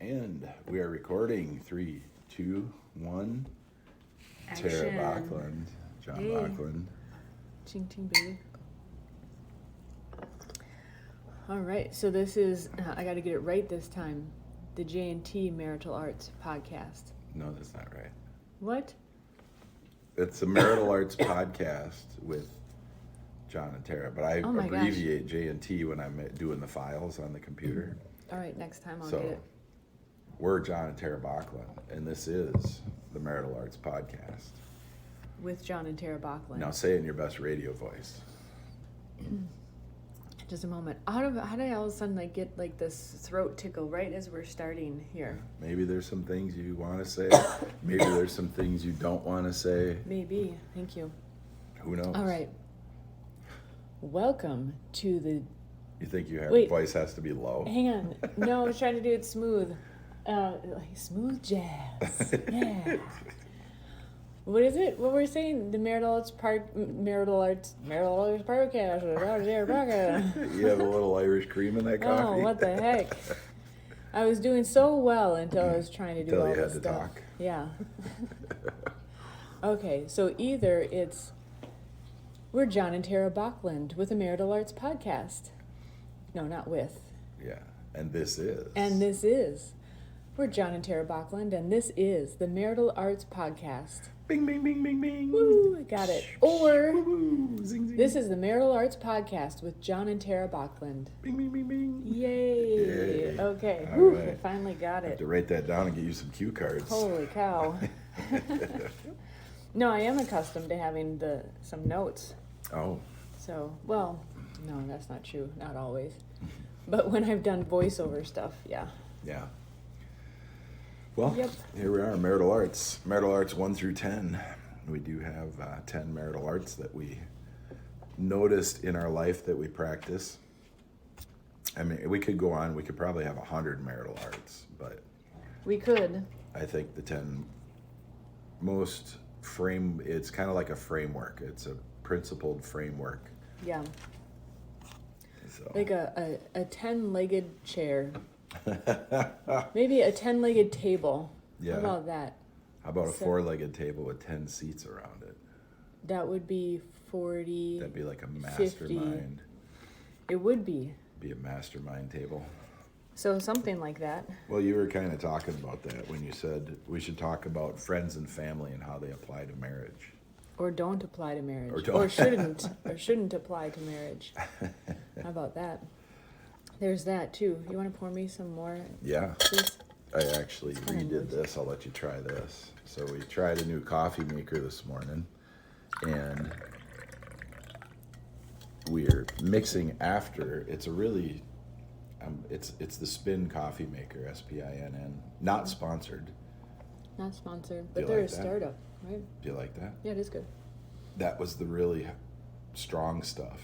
And we are recording. 3, 2, 1. Action. Tara Backlund, Jon Hey. Backlund. Ching ching, baby. All right, so this is, I got to get it right this time, the J&T Marital Arts podcast. No, that's not right. What? It's a marital arts podcast with Jon and Tara, but I Oh my abbreviate J&T when I'm doing the files on the computer. All right, next time I'll So, get it. we're Jon and Tara Backlund, and this is the Marital Arts Podcast. With Jon and Tara Backlund. Now say it in your best radio voice. Just a moment. How did I all of a sudden get this throat tickle right as we're starting here? Maybe there's some things you want to say. Maybe there's some things you don't want to say. Maybe. Thank you. Who knows? All right. Welcome to the... You think your Wait. voice has to be low? Hang on. No, I was trying to do it smooth. Smooth jazz. Yeah. What is it? What we're saying? The Marital Arts Podcast. You have a little Irish cream in that coffee? Oh, what the heck? I was doing so well until I was trying to do Until all you this had to stuff. talk. Yeah. Okay, so either we're Jon and Tara Backlund with the Marital Arts Podcast. No, not with. Yeah, and this is. And this is. We're Jon and Tara Backlund, and this is the Marital Arts Podcast. Bing, bing, bing, bing, bing. Woo, I got it. Or Woo, zing, zing. this is the Marital Arts Podcast with Jon and Tara Backlund. Bing, bing, bing, bing. Yay. Yay. Okay. All Whew, right. I finally got I have it. to write that down and get you some cue cards. Holy cow. No, I am accustomed to having some notes. Oh, So, well, no, that's not true. Not always. But when I've done voiceover stuff, yeah. yeah. Well, Yep. here we are, Marital Arts. Marital Arts 1 through 10. We do have 10 marital arts that we noticed in our life that we practice. I mean, we could go on. We could probably have 100 marital arts, but We could. I think the 10 most it's kind of like a framework. It's a principled framework. Yeah. So. Like a 10-legged chair. Maybe a 10-legged table. Yeah. How about that? How about a So- 4-legged table with 10 seats around it? That would be 40. That'd be like a 50. mastermind. It would be. Be a mastermind table. So something like that. Well, you were kind of talking about that when you said we should talk about friends and family and how they apply to marriage. Or don't apply to marriage. Or don't. Or shouldn't apply to marriage. How about that? There's that too. You want to pour me some more, Yeah, please? I actually kinda redid loose. this. I'll let you try this. So we tried a new coffee maker this morning, and we're mixing after. It's a really, it's the Spin coffee maker, SPINN. Not sponsored. Not sponsored, Do but you they're like a that? startup, right? Do you like that? Yeah, it is good. That was the really strong stuff,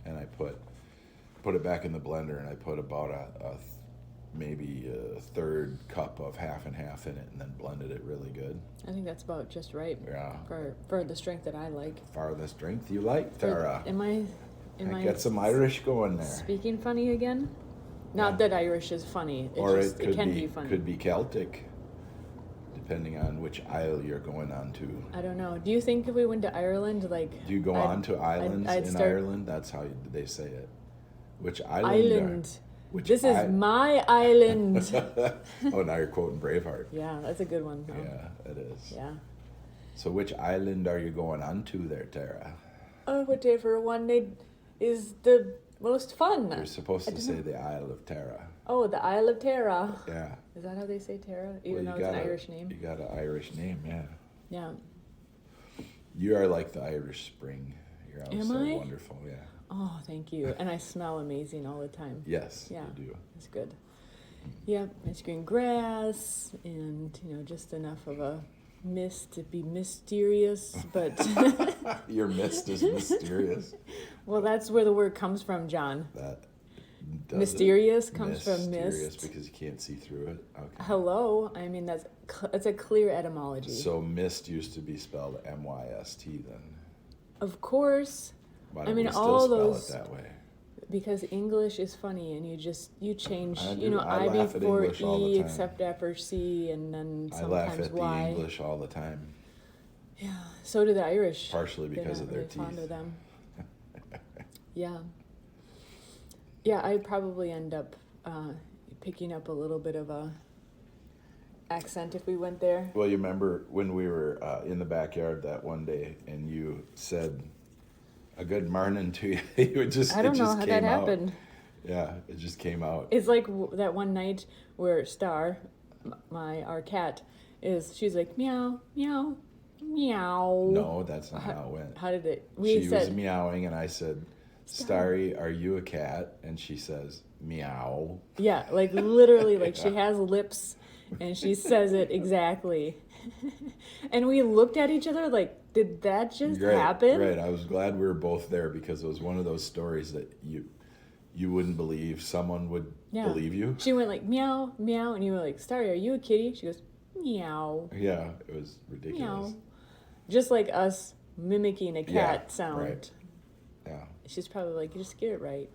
and I put it back in the blender, and I put about maybe a third cup of half and half in it, and then blended it really good. I think that's about just right. Yeah. For the strength that I like. Farthest drink you like, Tara? Am I Get some Irish going there. speaking funny again? Not that Irish is funny. It's Or just, it can be funny. Could be Celtic, depending on which isle you're going on to. I don't know. Do you think if we went to Ireland, Do you go on to islands I'd in start- Ireland? That's how they say it. Which island? Island. Which This is my island. Oh, now you're quoting Braveheart. Yeah, that's a good one. Huh? Yeah, it is. Yeah. So which island are you going on to there, Tara? Oh, whatever one is the most fun. You're supposed to say the Isle of Tara. Oh, the Isle of Tara. Yeah. Is that how they say Tara? Even Well, though it's an Irish name? You got an Irish name, yeah. Yeah. You are like the Irish Spring. You're always Am so I? wonderful, yeah. Oh, thank you. And I smell amazing all the time. Yes, Yeah. you do. It's good. Yep, nice green grass and, just enough of a mist to be mysterious, but Your mist is mysterious. well, that's where the word comes from, John. That does Mysterious it? comes from Mysterious mist. because you can't see through it. Okay. Hello, I mean that's a clear etymology. So mist used to be spelled MYST then. Of course, Why I don't mean, we still all spell those- it that way? Because English is funny, and you change, I I laugh at before English all the E time. except after C, and then I laugh sometimes at Y. the English all the time. Yeah, so do the Irish. Partially because They're of not their really fond teeth. of them. Yeah. Yeah, I'd probably end up picking up a little bit of a accent if we went there. Well, you remember when we were in the backyard that one day, and you said a good morning to you. I don't know how that happened. Yeah, it just came out. It's like that one night where Star, our cat, she's like meow, meow, meow. No, that's not how it went. How did it? She was meowing, and I said, Starry, are you a cat? And she says, meow. Yeah, like literally, like she has lips, and she says it exactly. And we looked at each other like, did that just happen? Right. I was glad we were both there, because it was one of those stories that you wouldn't believe someone would believe you. She went like meow, meow, and you were like, Starry, are you a kitty? She goes, meow. Yeah, it was ridiculous. Meow. Just like us mimiking a cat sound. Right. Yeah. She's probably like, just get it right,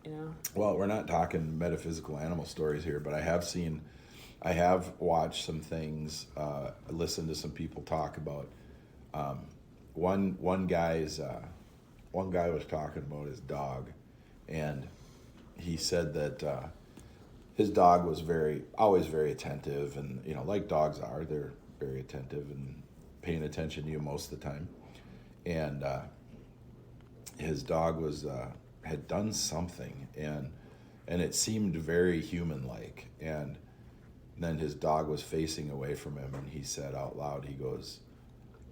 Well, we're not talking metaphysical animal stories here, but I have watched some things, listened to some people talk about. One guy was talking about his dog, and he said that his dog was always very attentive, and like dogs are, they're very attentive and paying attention to you most of the time. And his dog had done something, and it seemed very human-like. And then his dog was facing away from him, and he said out loud, he goes,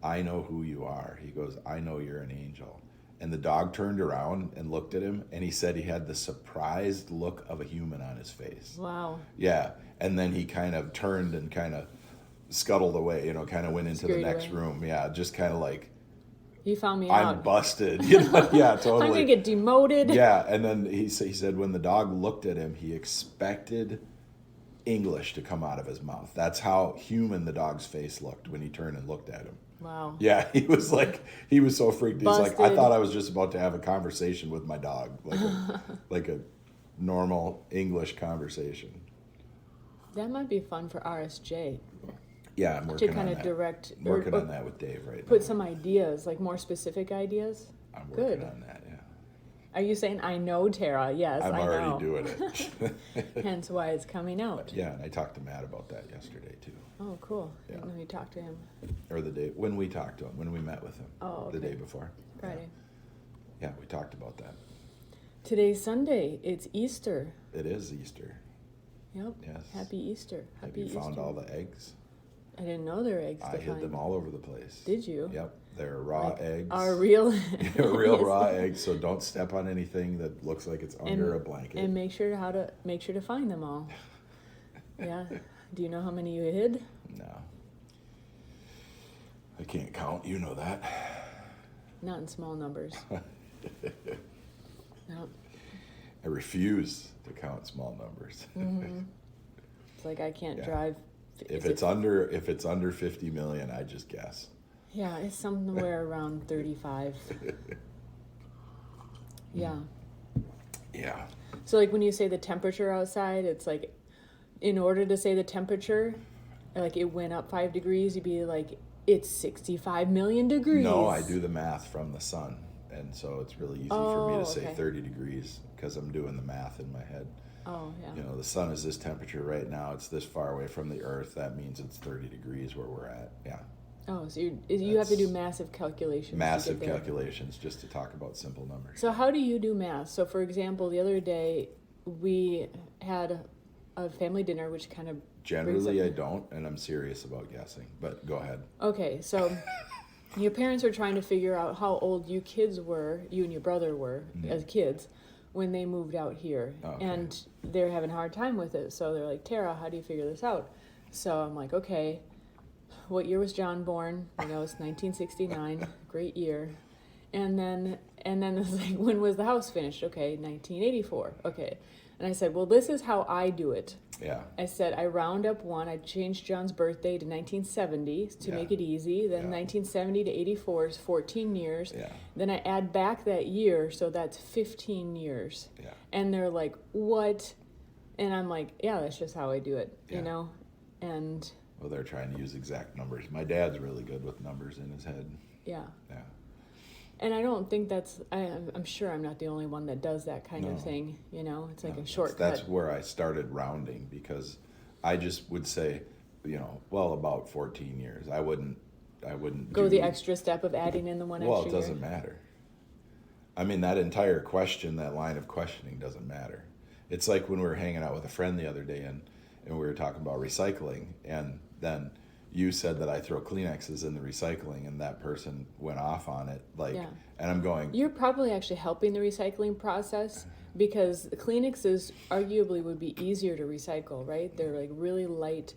I know who you are. He goes, I know you're an angel. And the dog turned around and looked at him, and he said he had the surprised look of a human on his face. Wow. Yeah. And then he kind of turned and kind of scuttled away, kind of went into the next room. Yeah, just kind of like, you found me out. I'm busted. Yeah, totally. I'm going to get demoted. Yeah, and then he said when the dog looked at him, he expected English to come out of his mouth. That's how human the dog's face looked when he turned and looked at him. Wow. Yeah, he was so freaked. He's Busted. like, I thought I was just about to have a conversation with my dog, like a normal English conversation. That might be fun for RSJ. Yeah, I'm working on that. Direct. I'm working on that with Dave right now. Put some ideas, like more specific ideas. I'm working on that, yeah. Are you saying, I know, Tara? Yes, I know. I'm already doing it. Hence why it's coming out. Yeah, and I talked to Matt about that yesterday, too. Oh, cool. Yeah. I didn't know you talked to him. Or the day, when we talked to him, when we met with him. Oh, okay. The day before. Friday. Yeah, we talked about that. Today's Sunday. It's Easter. It is Easter. Yep. Yes. Happy Easter. Have you found all the eggs? I didn't know there were eggs to I hid find. them all over the place. Did you? Yep. They're raw eggs. Our real real raw eggs, so don't step on anything that looks like it's under a blanket. And make sure to find them all. Yeah. Do you know how many you hid? No. I can't count, you know that. Not in small numbers. No. I refuse to count small numbers. Mm-hmm. It's like I can't drive. If it's under 50 million, I just guess. Yeah, it's somewhere around 35. Yeah. Yeah. So like when you say the temperature outside, it's like in order to say the temperature, like it went up 5 degrees, you'd be like, it's 65 million degrees. No, I do the math from the sun. And so it's really easy for me to say 30 degrees because I'm doing the math in my head. Oh, yeah. The sun is this temperature right now. It's this far away from the earth. That means it's 30 degrees where we're at. Yeah. Oh, so you have to do massive calculations. Massive calculations just to talk about simple numbers. So how do you do math? So for example, the other day we had a family dinner, which kind of Generally, I don't, and I'm serious about guessing. But go ahead. Okay, so your parents were trying to figure out how old you and your brother were as kids when they moved out here. Okay. And they're having a hard time with it. So they're like, Tara, how do you figure this out? So I'm like, okay, what year was John born? It's 1969, great year. And then it's like, when was the house finished? Okay, 1984. Okay. And I said, well, this is how I do it. Yeah. I said, I round up one. I changed John's birthday to 1970 to make it easy. Then 1970 to 84 is 14 years. Yeah. Then I add back that year, so that's 15 years. Yeah. And they're like, what? And I'm like, yeah, that's just how I do it, you know? And... Well, they're trying to use exact numbers. My dad's really good with numbers in his head. Yeah. Yeah. And I don't think that's, I'm sure I'm not the only one that does that kind of thing, you know? It's like a shortcut. That's where I started rounding, because I just would say, you know, well, about 14 years. I wouldn't Go the extra step of adding in the one extra Well, it doesn't matter. I mean, that entire question, that line of questioning doesn't matter. It's like when we were hanging out with a friend the other day and we were talking about recycling, and then you said that I throw Kleenexes in the recycling, and that person went off on it. Like, and I'm going... You're probably actually helping the recycling process, because the Kleenexes arguably would be easier to recycle, right? They're like really light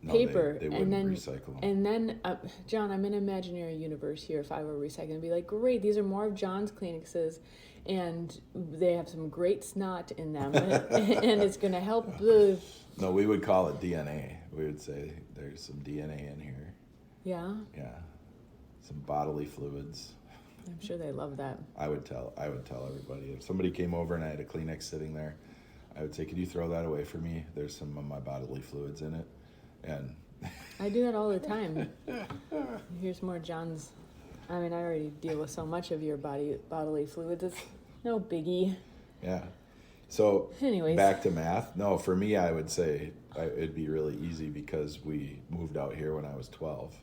paper. They wouldn't recycle them. And then, John, I'm in an imaginary universe here. If I were recycling, I'd be like, great, these are more of John's Kleenexes, and they have some great snot in them, and it's going to help the... No, we would call it DNA. We would say there's some DNA in here. Yeah? Yeah. Some bodily fluids. I'm sure they love that. I would tell everybody. If somebody came over and I had a Kleenex sitting there, I would say, could you throw that away for me? There's some of my bodily fluids in it. And I do that all the time. Here's more John's. I mean, I already deal with so much of your bodily fluids. It's no biggie. Yeah. So anyways, back to math. No, for me, I would say it'd be really easy, because we moved out here when I was 12.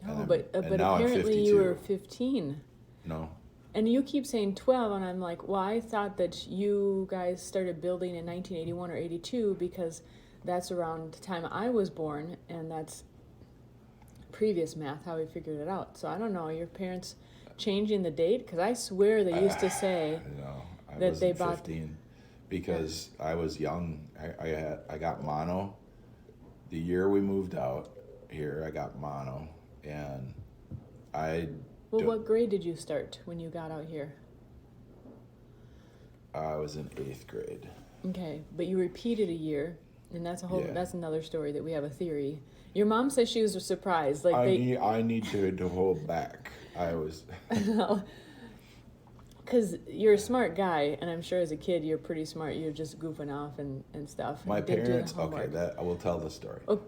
No, but apparently you were 15. No. And you keep saying 12, and I'm like, well, I thought that you guys started building in 1981 or 82, because that's around the time I was born, and that's previous math, how we figured it out. So I don't know, your parents changing the date? Because I swear they used to say that they bought 15, because I was young. I got mono. The year we moved out here, I got mono, and what grade did you start when you got out here? I was in 8th grade. Okay, but you repeated a year, and that's that's another story that we have a theory. Your mom says she was surprised. Like I need to hold back. I was... Because you're a smart guy, and I'm sure as a kid you're pretty smart. You're just goofing off and stuff. My parents... Okay, I will tell the story. Oh,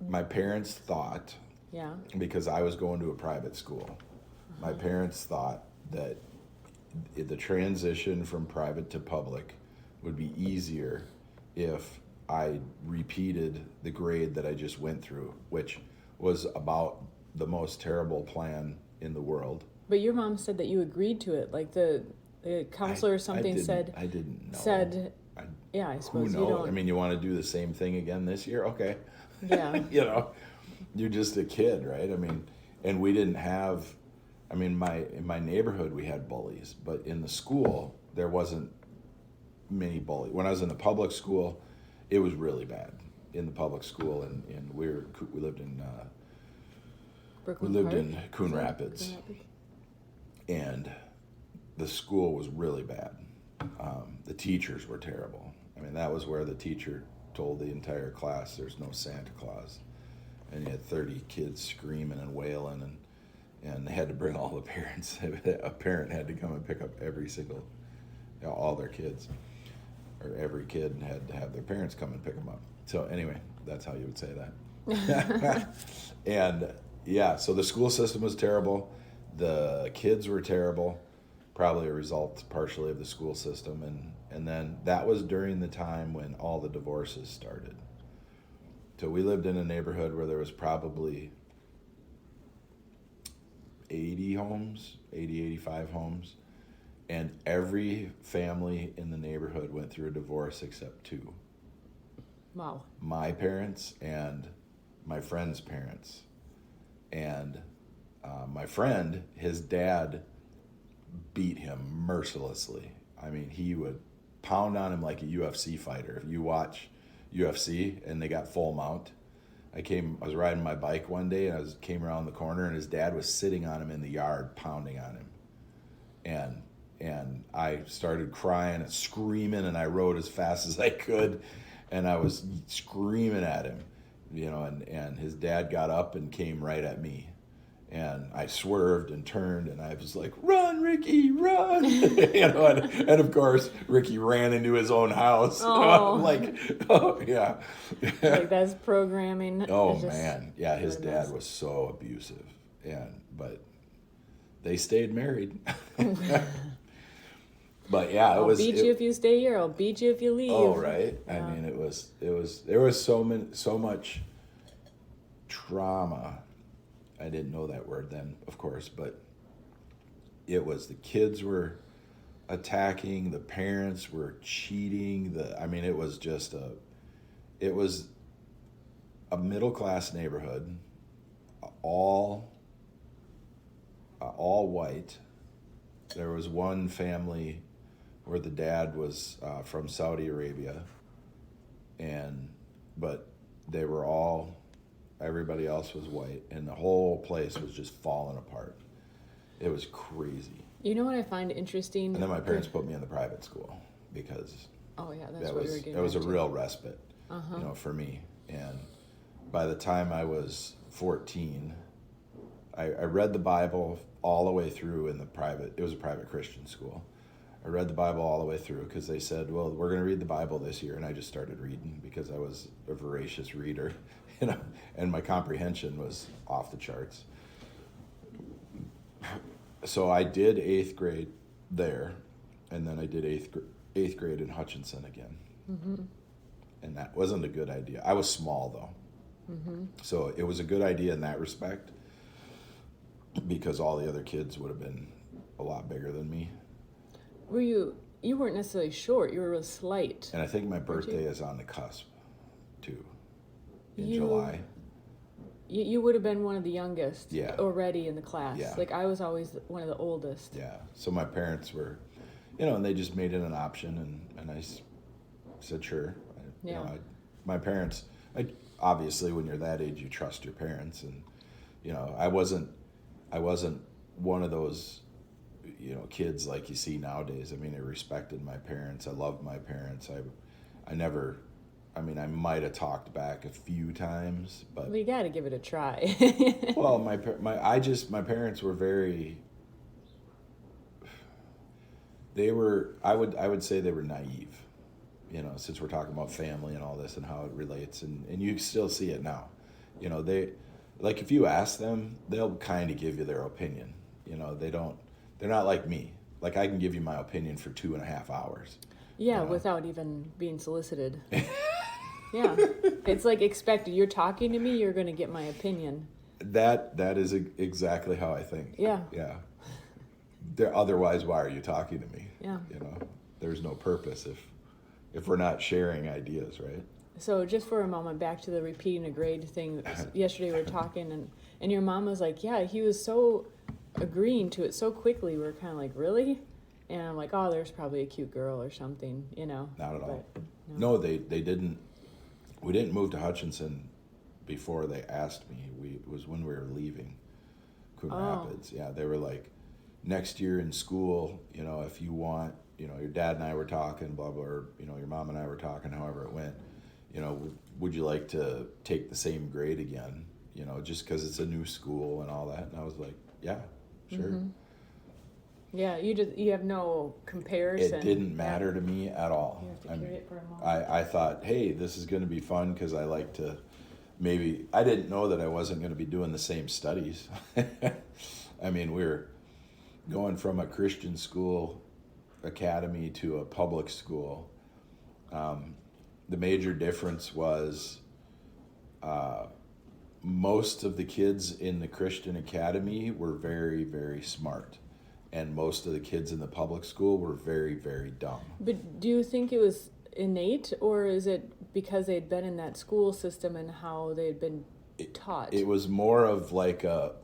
my parents thought... Yeah. Because I was going to a private school. My parents thought that the transition from private to public would be easier if I repeated the grade that I just went through, which was about the most terrible plan in the world. But your mom said that you agreed to it. Like the counselor or something said... I didn't know. Said... Yeah, I suppose who knows? You don't... I mean, you want to do the same thing again this year? Okay. Yeah. You know, you're just a kid, right? I mean, and we didn't have... I mean, in my neighborhood, we had bullies, but in the school, there wasn't many bullies. When I was in the public school, it was really bad. In the public school, and we lived in in Coon Rapids, and the school was really bad. The teachers were terrible. I mean, that was where the teacher told the entire class there's no Santa Claus, and you had 30 kids screaming and wailing, and they had to bring all the parents. A parent had to come and pick up every single, all their kids, or every kid had to have their parents come and pick them up. So anyway, that's how you would say that. And yeah, so the school system was terrible. The kids were terrible, probably a result partially of the school system. And then that was during the time when all the divorces started. So we lived in a neighborhood where there was probably 80 homes, 85 homes. And every family in the neighborhood went through a divorce except 2. Wow. My parents and my friend's parents. And my friend, his dad beat him mercilessly. I mean, he would pound on him like a UFC fighter. If you watch UFC and they got full mount, I was riding my bike one day and came around the corner and his dad was sitting on him in the yard, pounding on him. And and I started crying and screaming, and I rode as fast as I could, and I was screaming at him, and his dad got up and came right at me. And I swerved and turned, and I was like, "Run, Ricky, run!" And of course, Ricky ran into his own house. Oh. I'm like, oh yeah. Like that's programming. Oh man, yeah. His dad was so abusive, but they stayed married. But yeah, I'll beat you if you stay here. I'll beat you if you leave. Oh right. Yeah. I mean, there was so much trauma. I didn't know that word then, of course, but it was the kids were attacking, the parents were cheating. It was just it was a middle class neighborhood, all white. There was one family where the dad was from Saudi Arabia, but they were all. Everybody else was white, and the whole place was just falling apart. It was crazy. You know what I find interesting? And then my parents put me in the private school because that was a real respite, for me. And by the time I was 14, I read the Bible all the way through in the private. It was a private Christian school. I read the Bible all the way through because they said, "Well, we're going to read the Bible this year," and I just started reading because I was a voracious reader. And my comprehension was off the charts. So I did 8th grade there, and then I did 8th grade in Hutchinson again. Mm-hmm. And that wasn't a good idea. I was small, though. Mm-hmm. So it was a good idea in that respect because all the other kids would have been a lot bigger than me. You weren't necessarily short, you were real slight. And I think my birthday is on the cusp, too. In July. You would have been one of the youngest already in the class. Yeah. Like I was always one of the oldest. Yeah. So my parents were, and they just made it an option, and I said sure. My parents, obviously when you're that age you trust your parents, and I wasn't one of those kids like you see nowadays. I mean, I respected my parents. I loved my parents. I might have talked back a few times, but you got to give it a try. Well, my parents were very. They were. I would say they were naive, since we're talking about family and all this and how it relates, and you still see it now. They, like if you ask them, they'll kind of give you their opinion. They're not like me. Like I can give you my opinion for 2.5 hours. Yeah, without even being solicited. Yeah, it's like expected. You're talking to me, you're going to get my opinion. That is exactly how I think. Yeah. Yeah. Otherwise, why are you talking to me? Yeah. There's no purpose if we're not sharing ideas, right? So just for a moment, back to the repeating a grade thing. Yesterday we were talking, and your mom was like, yeah, he was so agreeing to it so quickly. We were kind of like, really? And I'm like, oh, there's probably a cute girl or something, Not at all. But, no, they didn't. We didn't move to Hutchinson before they asked me. It was when we were leaving Coon Rapids. Yeah, they were like, next year in school, if you want, your dad and I were talking, blah, blah, or, your mom and I were talking, however it went, would you like to take the same grade again, just because it's a new school and all that. And I was like, yeah, sure. Mm-hmm. Yeah, you have no comparison. It didn't matter to me at all. You have to carry it for a moment. I thought, hey, this is going to be fun because I like to I didn't know that I wasn't going to be doing the same studies. We were going from a Christian school academy to a public school. The major difference was most of the kids in the Christian academy were very, very smart. And most of the kids in the public school were very, very dumb. But do you think it was innate, or is it because they'd been in that school system and how they'd been taught? It was more of like a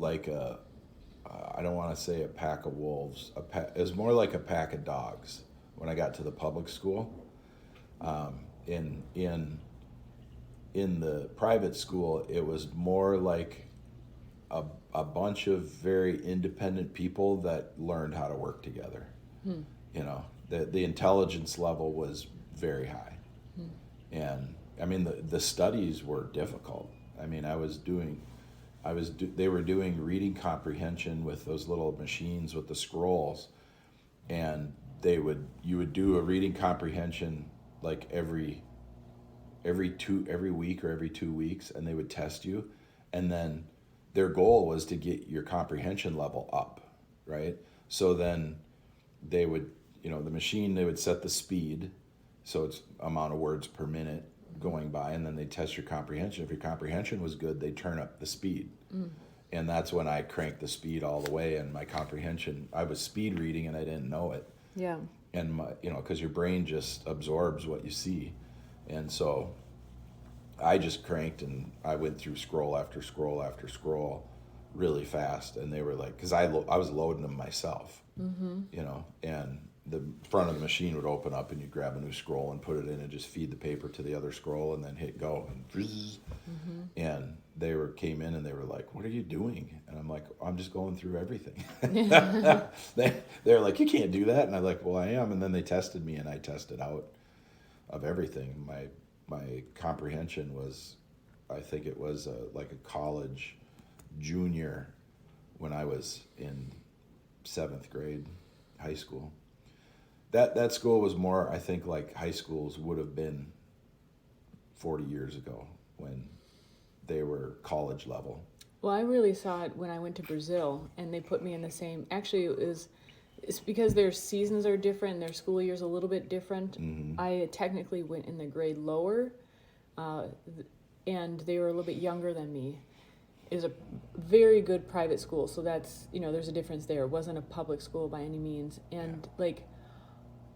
I don't want to say a pack of wolves. It was more like a pack of dogs when I got to the public school. In the private school, it was more like a bunch of very independent people that learned how to work together. You know, the intelligence level was very high. And I mean, the studies were difficult. I mean, they were doing reading comprehension with those little machines with the scrolls, and you would do a reading comprehension like every week or every 2 weeks, and they would test you, and then their goal was to get your comprehension level up, right? So then they would, the machine, they would set the speed, so it's amount of words per minute going by, and then they test your comprehension. If your comprehension was good, they turn up the speed. And that's when I cranked the speed all the way, and my comprehension, I was speed reading and I didn't know it. Yeah. And because your brain just absorbs what you see. And so I just cranked, and I went through scroll after scroll after scroll really fast. And they were like, because I was loading them myself, and the front of the machine would open up, and you'd grab a new scroll and put it in and just feed the paper to the other scroll and then hit go, and and they came in and they were like, "What are you doing?" And I'm like, "I'm just going through everything." They're like, "You can't do that." And I'm like, "Well, I am." And then they tested me, and I tested out of everything. My comprehension was, I think it was like a college junior when I was in 7th grade, high school. That school was more, I think, like high schools would have been 40 years ago when they were college level. Well, I really saw it when I went to Brazil, and they put me in the same. Actually, it's because their seasons are different, and their school year's a little bit different. I technically went in the grade lower, and they were a little bit younger than me. It was a very good private school, so that's, there's a difference there. It wasn't a public school by any means, and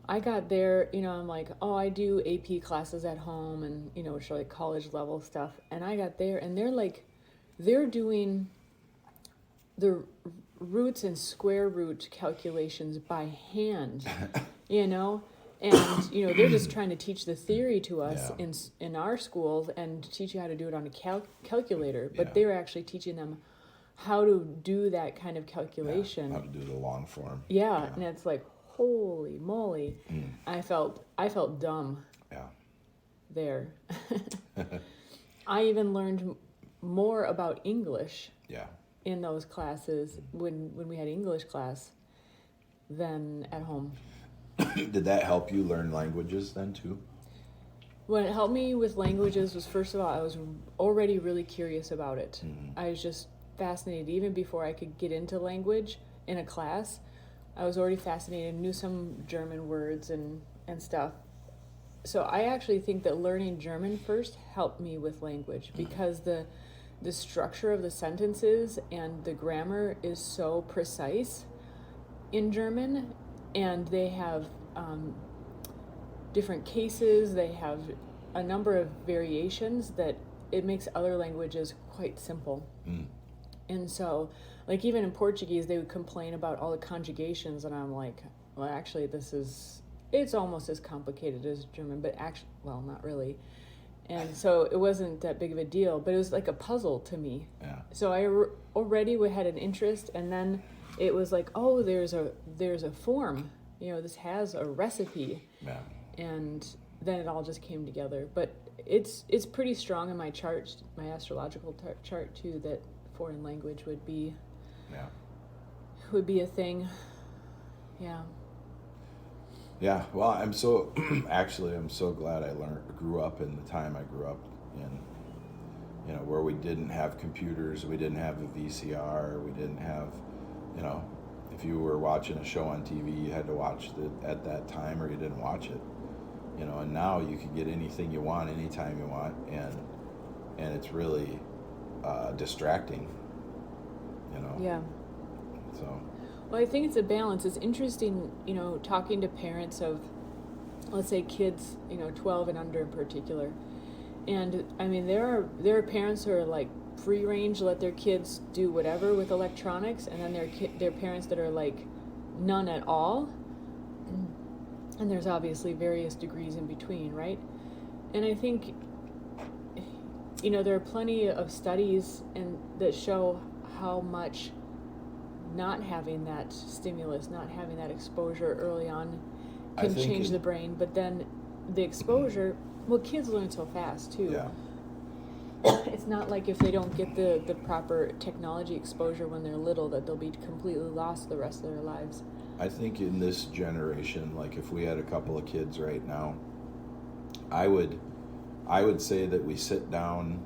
I got there, I'm like, oh, I do AP classes at home, and, which are like college level stuff. And I got there, and they're doing the roots and square root calculations by hand, and, they're just trying to teach the theory to us in our schools and teach you how to do it on a calculator. But they're actually teaching them how to do that kind of calculation. How to do the long form. Yeah. And it's like, holy moly. I felt dumb there. I even learned more about English in those classes when we had English class than at home. Did that help you learn languages then too? What helped me with languages was, first of all, I was already really curious about it. I was just fascinated. Even before I could get into language in a class, I was already fascinated, knew some German words and stuff. So I actually think that learning German first helped me with language, because the structure of the sentences and the grammar is so precise in German, and they have different cases, they have a number of variations that it makes other languages quite simple. And so, like, even in Portuguese, they would complain about all the conjugations, and I'm like, well, actually, it's almost as complicated as German, but actually, well, not really. And so it wasn't that big of a deal, but it was like a puzzle to me. Yeah. So I already had an interest, and then it was like, oh, there's a form, this has a recipe. Yeah. And then it all just came together. But it's pretty strong in my chart, my astrological chart too, that foreign language would be a thing. Yeah, well, I'm so glad I grew up in the time I grew up in, where we didn't have computers, we didn't have a VCR, we didn't have, if you were watching a show on TV, you had to watch it at that time or you didn't watch it, and now you can get anything you want, anytime you want, and it's really distracting, Yeah. So. Well, I think it's a balance. It's interesting, talking to parents of, let's say, kids, 12 and under in particular. And I mean, there are parents who are like free range, let their kids do whatever with electronics, and then there are parents that are like none at all. And there's obviously various degrees in between, right? And I think, there are plenty of studies that show how much not having that stimulus, not having that exposure early on I can think change the brain. But then the exposure, well, kids learn so fast too. Yeah. It's not like if they don't get the proper technology exposure when they're little that they'll be completely lost the rest of their lives. I think in this generation, like if we had a couple of kids right now, I would say that we sit down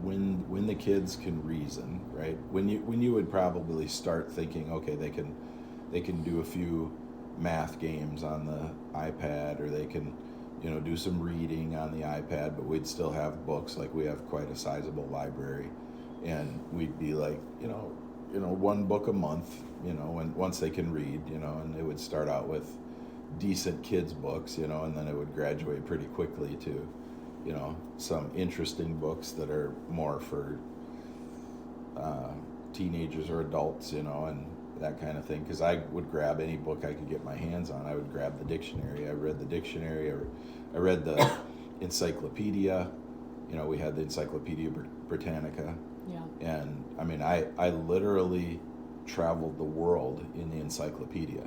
when the kids can reason, right? When you would probably start thinking, okay, they can do a few math games on the iPad, or they can, do some reading on the iPad, but we'd still have books. Like we have quite a sizable library, and we'd be like, one book a month, and once they can read, and it would start out with decent kids books, and then it would graduate pretty quickly to, some interesting books that are more for teenagers or adults, and that kind of thing. Because I would grab any book I could get my hands on. I would grab the dictionary. I read the dictionary. I read the encyclopedia. We had the Encyclopedia Britannica. Yeah. And I mean, I literally traveled the world in the encyclopedia,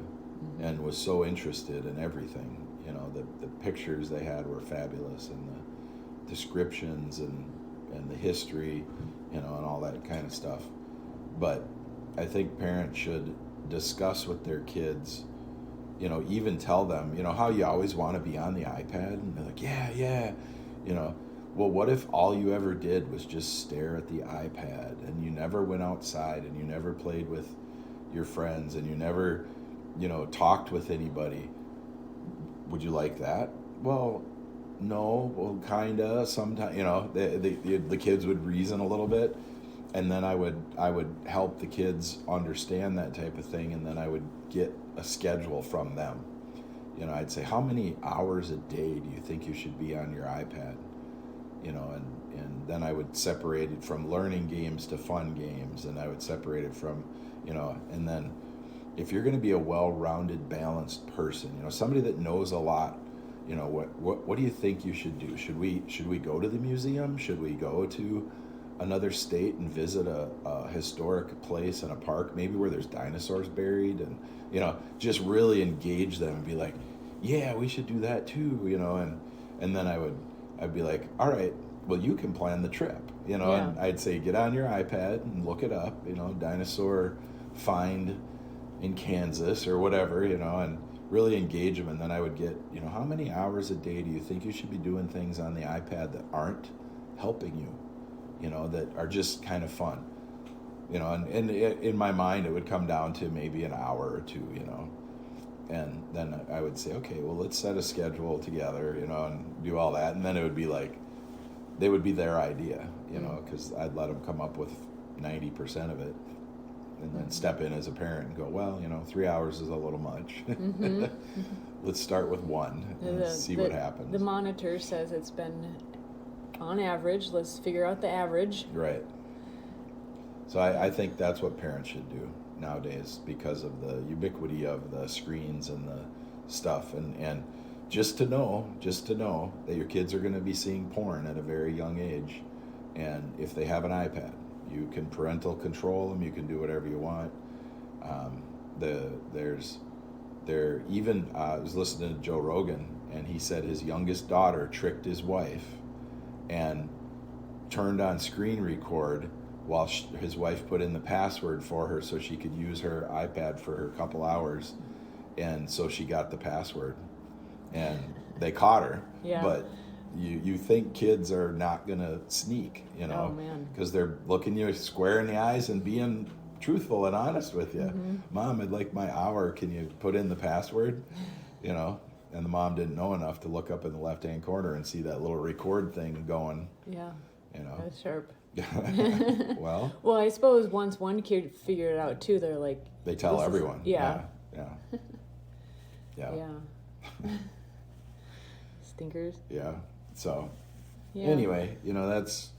and was so interested in everything. The pictures they had were fabulous, and the descriptions and the history, and all that kind of stuff. But I think parents should discuss with their kids, even tell them, how you always want to be on the iPad, and they're like, yeah, well, what if all you ever did was just stare at the iPad, and you never went outside, and you never played with your friends, and you never, talked with anybody? Would you like that? Well, no. Well, kinda. Sometimes, the kids would reason a little bit, and then I would help the kids understand that type of thing, and then I would get a schedule from them. I'd say, how many hours a day do you think you should be on your iPad? And then I would separate it from learning games to fun games, and I would separate it from, and then if you're going to be a well-rounded, balanced person, somebody that knows a lot, what do you think you should do? Should we go to the museum? Should we go to another state and visit a historic place in a park, maybe where there's dinosaurs buried, and just really engage them and be like, yeah, we should do that too, and then I'd be like, all right, well, you can plan the trip, Yeah. And I'd say, get on your iPad and look it up, dinosaur find in Kansas or whatever, and really engage them. And then I would get, how many hours a day do you think you should be doing things on the iPad that aren't helping you, that are just kind of fun, and in my mind, it would come down to maybe an hour or two, and then I would say, okay, well, let's set a schedule together, and do all that. And then it would be like, they would be their idea, because I'd let them come up with 90% of it, and then step in as a parent and go, well, 3 hours is a little much. Let's start with one and see what happens. The monitor says it's been on average. Let's figure out the average. Right. So I think that's what parents should do nowadays, because of the ubiquity of the screens and the stuff, and just to know that your kids are going to be seeing porn at a very young age, and if they have an iPad, you can parental control them. You can do whatever you want. I was listening to Joe Rogan, and he said his youngest daughter tricked his wife and turned on screen record while his wife put in the password for her so she could use her iPad for her couple hours, and so she got the password, and they caught her. Yeah. But you think kids are not gonna sneak, Oh, man. because they're looking you square in the eyes and being truthful and honest with you. Mm-hmm. Mom, I'd like my hour. Can you put in the password? And the mom didn't know enough to look up in the left-hand corner and see that little record thing going. Yeah. That's sharp. Well, I suppose once one kid figured it out too, they're like, they tell this is- everyone. Yeah. Yeah. Stinkers. Yeah. So Yeah. anyway, that's,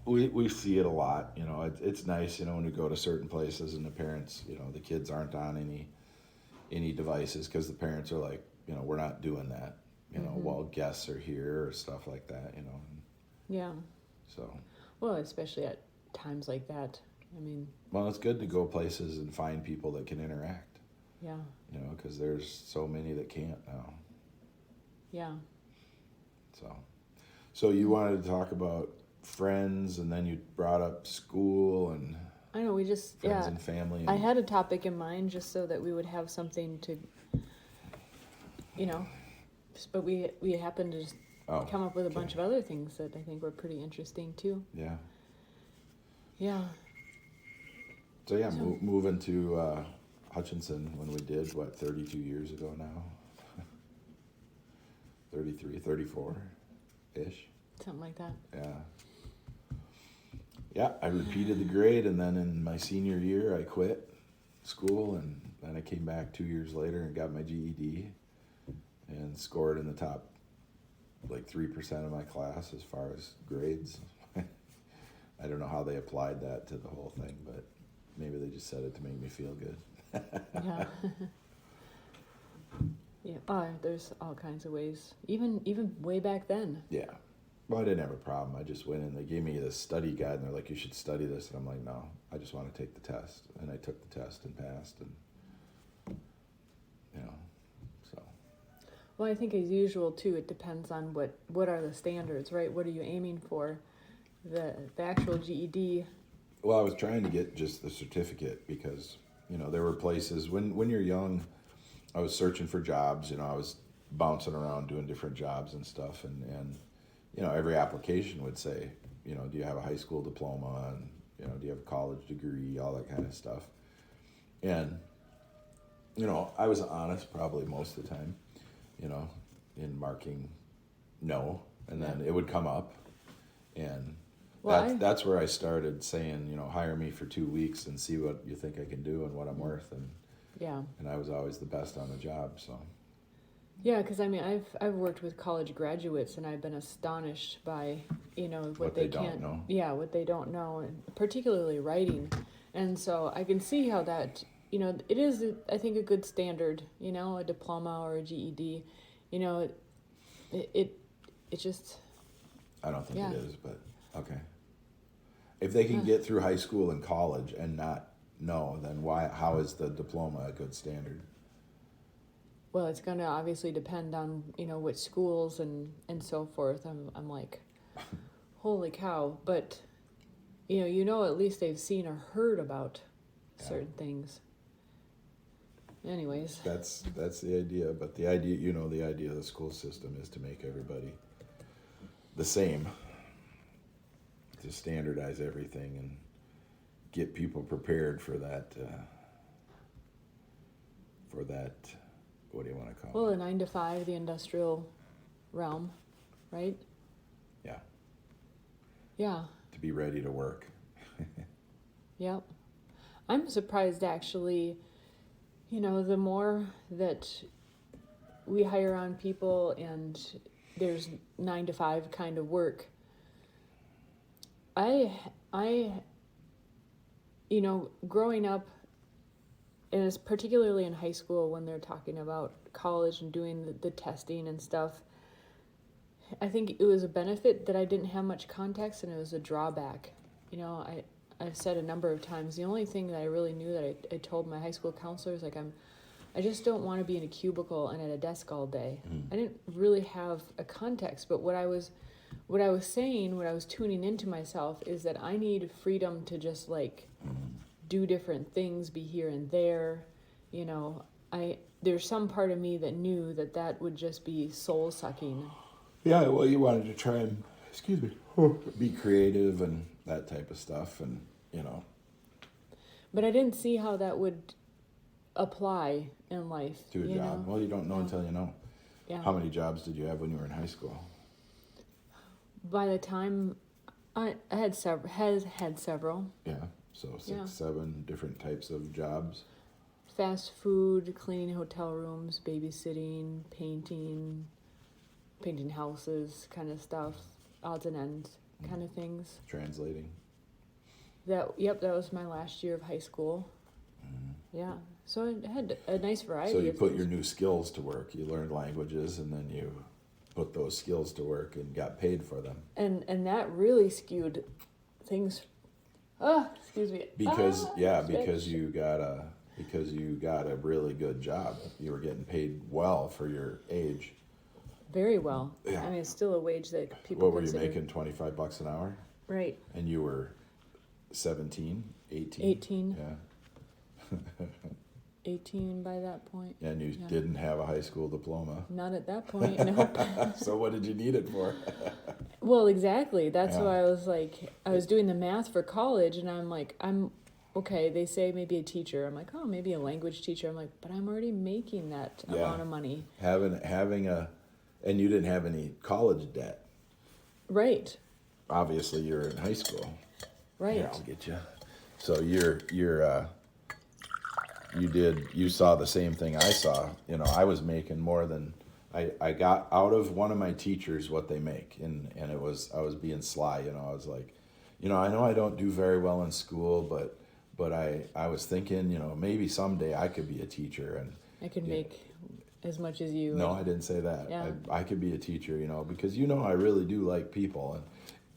we see it a lot. It's nice, when we go to certain places and the parents, the kids aren't on any devices, because the parents are like, we're not doing that, while guests are here or stuff like that, Yeah. So. Well, especially at times like that. I mean, Well, it's good to go places and find people that can interact, yeah, you know, because there's so many that can't now. yeah. So you wanted to talk about friends, and then you brought up school and I know, we just, friends yeah. and family. I had a topic in mind just so that we would have something to, you know, but we happened to just come up with a bunch of other things that I think were pretty interesting too. Yeah. Yeah. So yeah, moving to Hutchinson when we did, 32 years ago now? 33, 34-ish. Something like that. Yeah. Yeah, I repeated the grade, and then in my senior year, I quit school, and then I came back 2 years later and got my GED and scored in the top, 3% of my class as far as grades. I don't know how they applied that to the whole thing, but maybe they just said it to make me feel good. Yeah. Yeah. There's all kinds of ways. Even way back then. Yeah. Well, I didn't have a problem. I just went in. They gave me this study guide, and they're like, "You should study this." And I'm like, "No, I just want to take the test." And I took the test and passed, and so. Well, I think as usual too, it depends on what are the standards, right? What are you aiming for? The actual GED. Well, I was trying to get just the certificate because, there were places when you're young, I was searching for jobs, I was bouncing around doing different jobs and stuff. And every application would say, do you have a high school diploma? And, do you have a college degree? All that kind of stuff. And, I was honest probably most of the time, in marking no. And then it would come up. And that's where I started saying, hire me for 2 weeks and see what you think I can do and what I'm worth. And I was always the best on the job, so. Yeah, because I mean, I've worked with college graduates, and I've been astonished by, what they can't don't know. Yeah, what they don't know, and particularly writing. And so I can see how that, it is, I think, a good standard, a diploma or a GED. It just. I don't think it is, but okay. If they can get through high school and college and not know, then how is the diploma a good standard? Well, it's going to obviously depend on, which schools and so forth. I'm like, holy cow. But, at least they've seen or heard about certain things. Anyways. That's the idea. But the idea, the idea of the school system is to make everybody the same, to standardize everything and get people prepared for that, what do you want to call it? Well, the 9 to 5, the industrial realm, right? Yeah. Yeah. To be ready to work. Yep. I'm surprised, actually, the more that we hire on people and there's 9 to 5 kind of work, I growing up, and it's particularly in high school when they're talking about college and doing the testing and stuff, I think it was a benefit that I didn't have much context, and it was a drawback. I've said a number of times, the only thing that I really knew that I told my high school counselors, I just don't want to be in a cubicle and at a desk all day. I didn't really have a context, but what I was saying, what I was tuning into myself, is that I need freedom to just do different things, be here and there. There's some part of me that knew that would just be soul sucking. Yeah, well, you wanted to try and, be creative and that type of stuff, and But I didn't see how that would apply in life. To a job. Well, you don't know until you know. Yeah. How many jobs did you have when you were in high school? By the time I had several. Yeah, so 6, 7 different types of jobs. Fast food, cleaning hotel rooms, babysitting, painting houses, kind of stuff, odds and ends kind of things. Translating. That was my last year of high school. Yeah, so it had a nice variety. So you put your new skills to work. You learned languages, and then you put those skills to work and got paid for them. And that really skewed things Oh, excuse me. Because Switch. you got a really good job. You were getting paid well for your age. Very well. Yeah. I mean, it's still a wage that people What were you consider. making? $25 an hour? Right. And you were 17, 18? 18. Yeah. 18 by that point. And you Yeah. didn't have a high school diploma. Not at that point, nope. So what did you need it for? Well, exactly. That's Yeah. why I was like, I was doing the math for college, and I'm like, okay, they say maybe a teacher. I'm like, oh, maybe a language teacher. I'm like, but I'm already making that Yeah. amount of money. And you didn't have any college debt. Right. Obviously, you're in high school. Right. Here, I'll get you. So you saw the same thing I saw. You know, I was making more than I got out of one of my teachers what they make, and I was being sly. You know, I was like, you know I don't do very well in school, but I was thinking, you know, maybe someday I could be a teacher, and I could make as much as you. no, I didn't say that. Yeah. I could be a teacher, you know, because you know I really do like people, and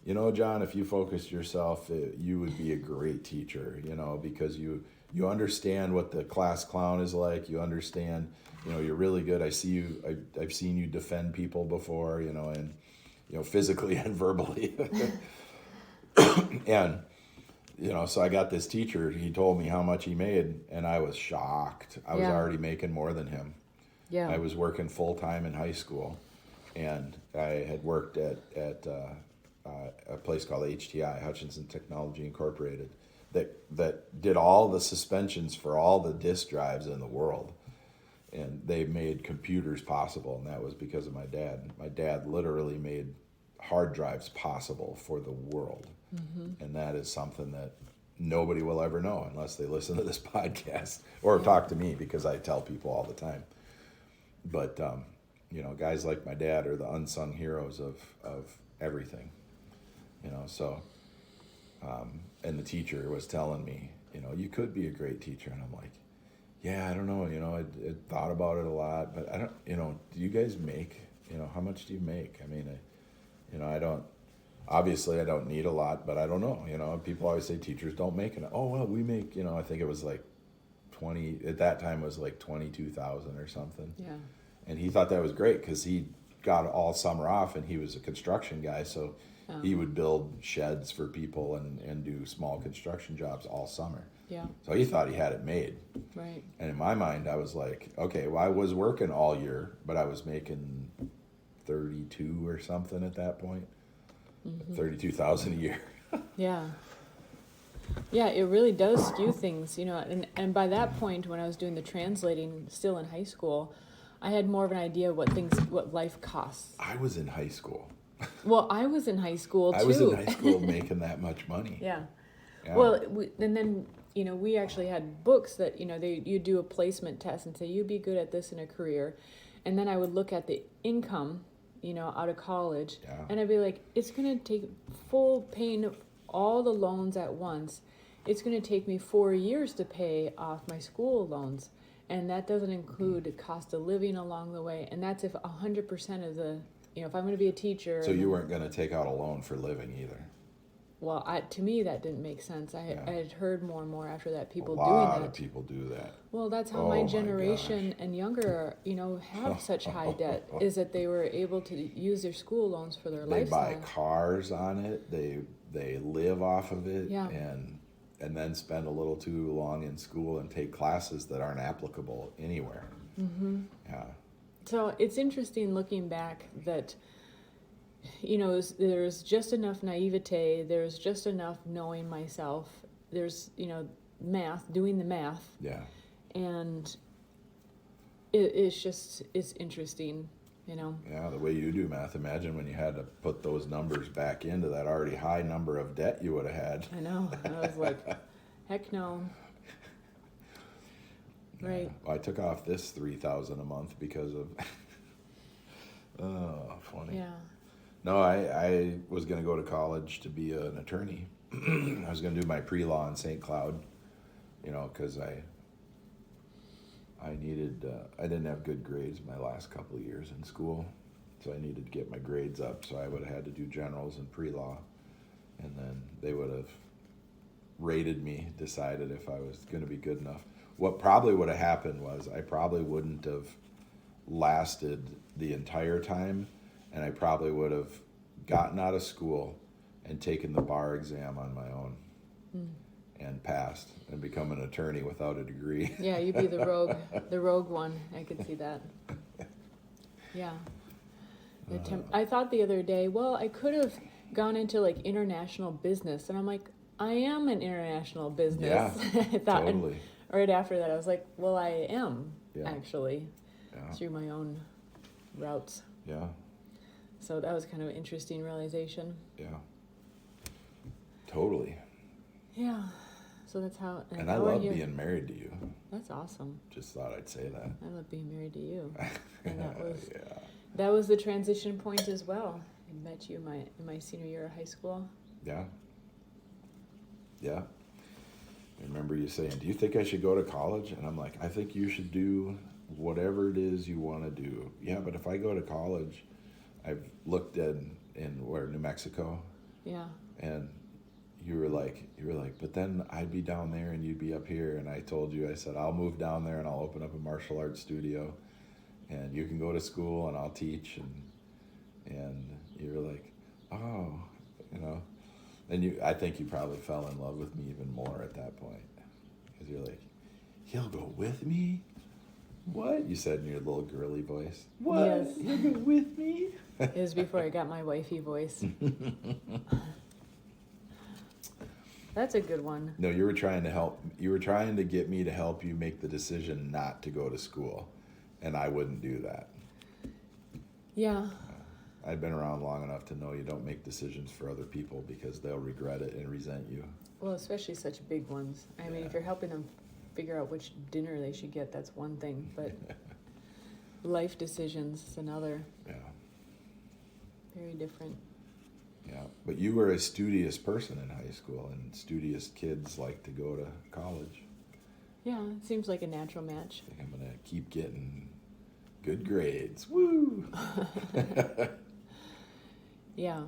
you know, John, if you focused yourself, you would be a great teacher, you know, because you understand what the class clown is like. You understand, you know, you're really good. I've seen you defend people before, you know, and you know, physically and verbally, and you know, so I got this teacher. He told me how much he made, and I was shocked. I was already making more than him. Yeah. I was working full time in high school, and I had worked at a place called HTI, Hutchinson Technology Incorporated, that did all the suspensions for all the disk drives in the world, and they made computers possible, and that was because of my dad. My dad literally made hard drives possible for the world, and that is something that nobody will ever know unless they listen to this podcast or talk to me, because I tell people all the time. But you know, guys like my dad are the unsung heroes of everything, you know. So and the teacher was telling me, you know, you could be a great teacher, and I'm like, yeah, I don't know, you know, I thought about it a lot, but I don't, you know, do you guys make, you know, how much do you make? I mean, you know, I don't need a lot, but I don't know, you know. People always say teachers don't make enough. Oh well, we make, you know, I think it was like 20 at that time, was like 22,000 or something. Yeah. And he thought that was great because he got all summer off, and he was a construction guy, so he would build sheds for people and do small construction jobs all summer. Yeah. So he thought he had it made. Right. And in my mind, I was like, okay, well, I was working all year, but I was making 32 or something at that point. 32,000 a year. Yeah. Yeah, it really does skew things, you know, and by that point, when I was doing the translating still in high school, I had more of an idea what life costs. I was in high school. Well, I was in high school too. I was in high school making that much money. Yeah. Yeah. Well, and then, you know, we actually had books that, you know, you do a placement test and say, you'd be good at this in a career. And then I would look at the income, you know, out of college, and I'd be like, it's going to take full paying all the loans at once. It's going to take me 4 years to pay off my school loans. And that doesn't include the cost of living along the way. And that's if 100% of the, you know, if I'm going to be a teacher. So you weren't going to take out a loan for living either. Well, to me, that didn't make sense. I had heard more and more after that people doing A lot that. of people do that. Well, that's how Oh my my generation and younger, you know, have such high debt, is that they were able to use their school loans for their They lifestyle. buy cars on it. They live off of it. Yeah. And then spend a little too long in school and take classes that aren't applicable anywhere. Yeah. So it's interesting looking back that, you know, there's just enough naivete, there's just enough knowing myself, there's, you know, doing the math. Yeah. And it's interesting, you know. Yeah, the way you do math, imagine when you had to put those numbers back into that already high number of debt you would have had. I know. I was like, heck no. Right. Well, I took off this $3,000 a month because of oh, funny. Yeah. No, I was going to go to college to be an attorney. I was going to do my pre-law in St. Cloud, you know, because I didn't have good grades my last couple of years in school, so I needed to get my grades up, so I would have had to do generals and pre-law, and then they would have rated me, decided if I was going to be good enough. What probably would have happened was I probably wouldn't have lasted the entire time, and I probably would have gotten out of school and taken the bar exam on my own and passed and become an attorney without a degree. Yeah, you'd be the rogue one. I could see that. Yeah. I thought the other day, well, I could have gone into like international business, and I'm like, I am an international business. Yeah, I thought, totally. and right after that, I was like, well, I am actually Yeah. through my own routes. Yeah. So that was kind of an interesting realization. Yeah. Totally. Yeah. So that's how. And I love being married to you. That's awesome. Just thought I'd say that. I love being married to you. And Yeah. that was the transition point as well. I met you in my senior year of high school. Yeah. Yeah. I remember you saying, do you think I should go to college? And I'm like, I think you should do whatever it is you want to do. Yeah, but if I go to college, I've looked in New Mexico. Yeah. And you were like, but then I'd be down there and you'd be up here. And I told you, I said, I'll move down there and I'll open up a martial arts studio, and you can go to school and I'll teach. And you were like, oh, and I think you probably fell in love with me even more at that point, because you're like, he'll go with me? What? You said in your little girly voice. What? Yes. He'll go with me? It was before I got my wifey voice. That's a good one. No, you were trying to get me to help you make the decision not to go to school, and I wouldn't do that. Yeah. I'd been around long enough to know you don't make decisions for other people because they'll regret it and resent you. Well, especially such big ones. I mean, if you're helping them figure out which dinner they should get, that's one thing, but life decisions is another. Yeah. Very different. Yeah, but you were a studious person in high school, and studious kids like to go to college. Yeah, it seems like a natural match. I think I'm going to keep getting good grades. Woo! Yeah.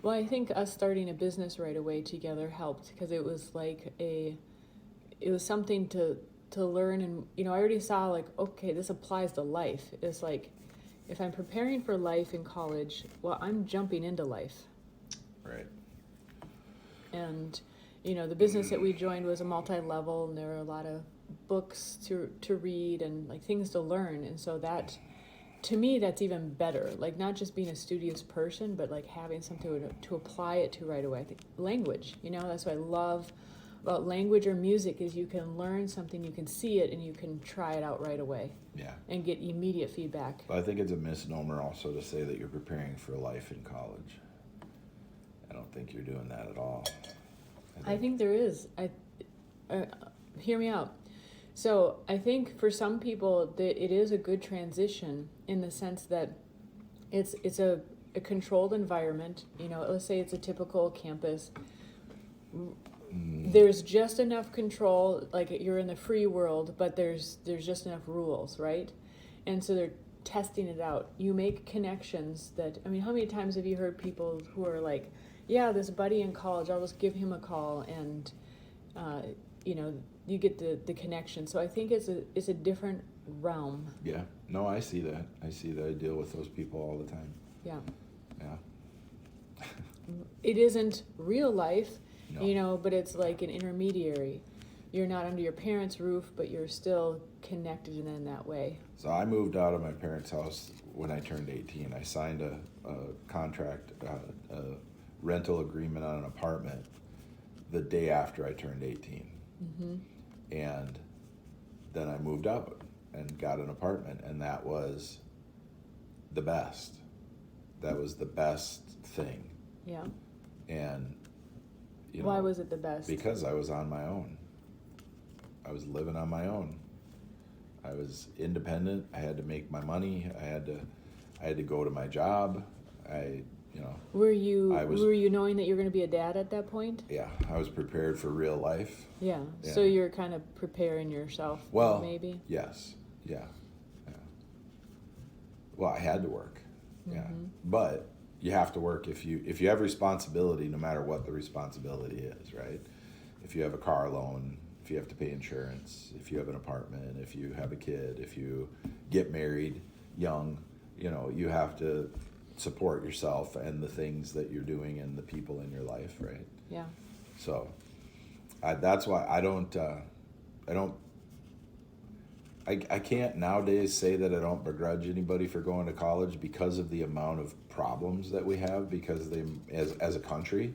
Well, I think us starting a business right away together helped, because it was like it was something to learn, and I already saw like, okay, this applies to life. It's like, if I'm preparing for life in college, well, I'm jumping into life. Right. And the business that we joined was a multi-level, and there were a lot of books to read and like things to learn, and so that, to me, that's even better. Like, not just being a studious person, but like having something to apply it to right away. I think language, that's what I love about language or music, is you can learn something, you can see it, and you can try it out right away. Yeah. And get immediate feedback. But I think it's a misnomer also to say that you're preparing for life in college. I don't think you're doing that at all. I think there is. Hear me out. So I think for some people it is a good transition, in the sense that it's a controlled environment. Let's say it's a typical campus. There's just enough control, like you're in the free world, but there's just enough rules, right? And so they're testing it out. You make connections that, how many times have you heard people who are like, yeah, this buddy in college, I'll just give him a call, and you get the connection. So I think it's a different realm. Yeah. No, I see that. I deal with those people all the time. Yeah. Yeah. It isn't real life. No. But it's like an intermediary. You're not under your parents' roof, but you're still connected in that way. So I moved out of my parents' house when I turned 18. I signed a contract, a rental agreement on an apartment the day after I turned 18. Mm-hmm. And then I moved out and got an apartment, and that was the best. That was the best thing. Yeah. And why was it the best? Because I was on my own. I was living on my own. I was independent. I had to make my money. I had to go to my job. Were you knowing that you were going to be a dad at that point? Yeah, I was prepared for real life. Yeah. So you're kind of preparing yourself. Well, maybe. Yes. Yeah. Well, I had to work. Yeah. But you have to work if you have responsibility, no matter what the responsibility is, right? if you have a car loan, if you have to pay insurance, if you have an apartment, if you have a kid, if you get married young, you have to support yourself and the things that you're doing and the people in your life, right? Yeah. So that's why I can't nowadays say that I don't begrudge anybody for going to college because of the amount of problems that we have, because as a country,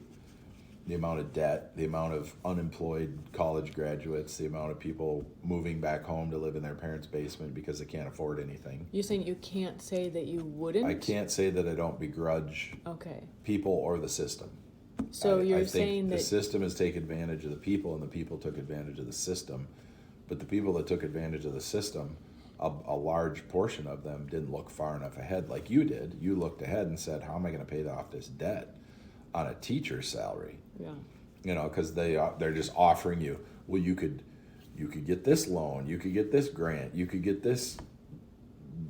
the amount of debt, the amount of unemployed college graduates, the amount of people moving back home to live in their parents' basement because they can't afford anything. You're saying you can't say that you wouldn't? I can't say that I don't begrudge people or the system. So I saying think that the system has taken advantage of the people, and the people took advantage of the system. But the people that took advantage of the system, a large portion of them didn't look far enough ahead like you did. You looked ahead and said, how am I going to pay off this debt on a teacher's salary? Yeah. Because they're just offering you, well, you could get this loan, you could get this grant, you could get this,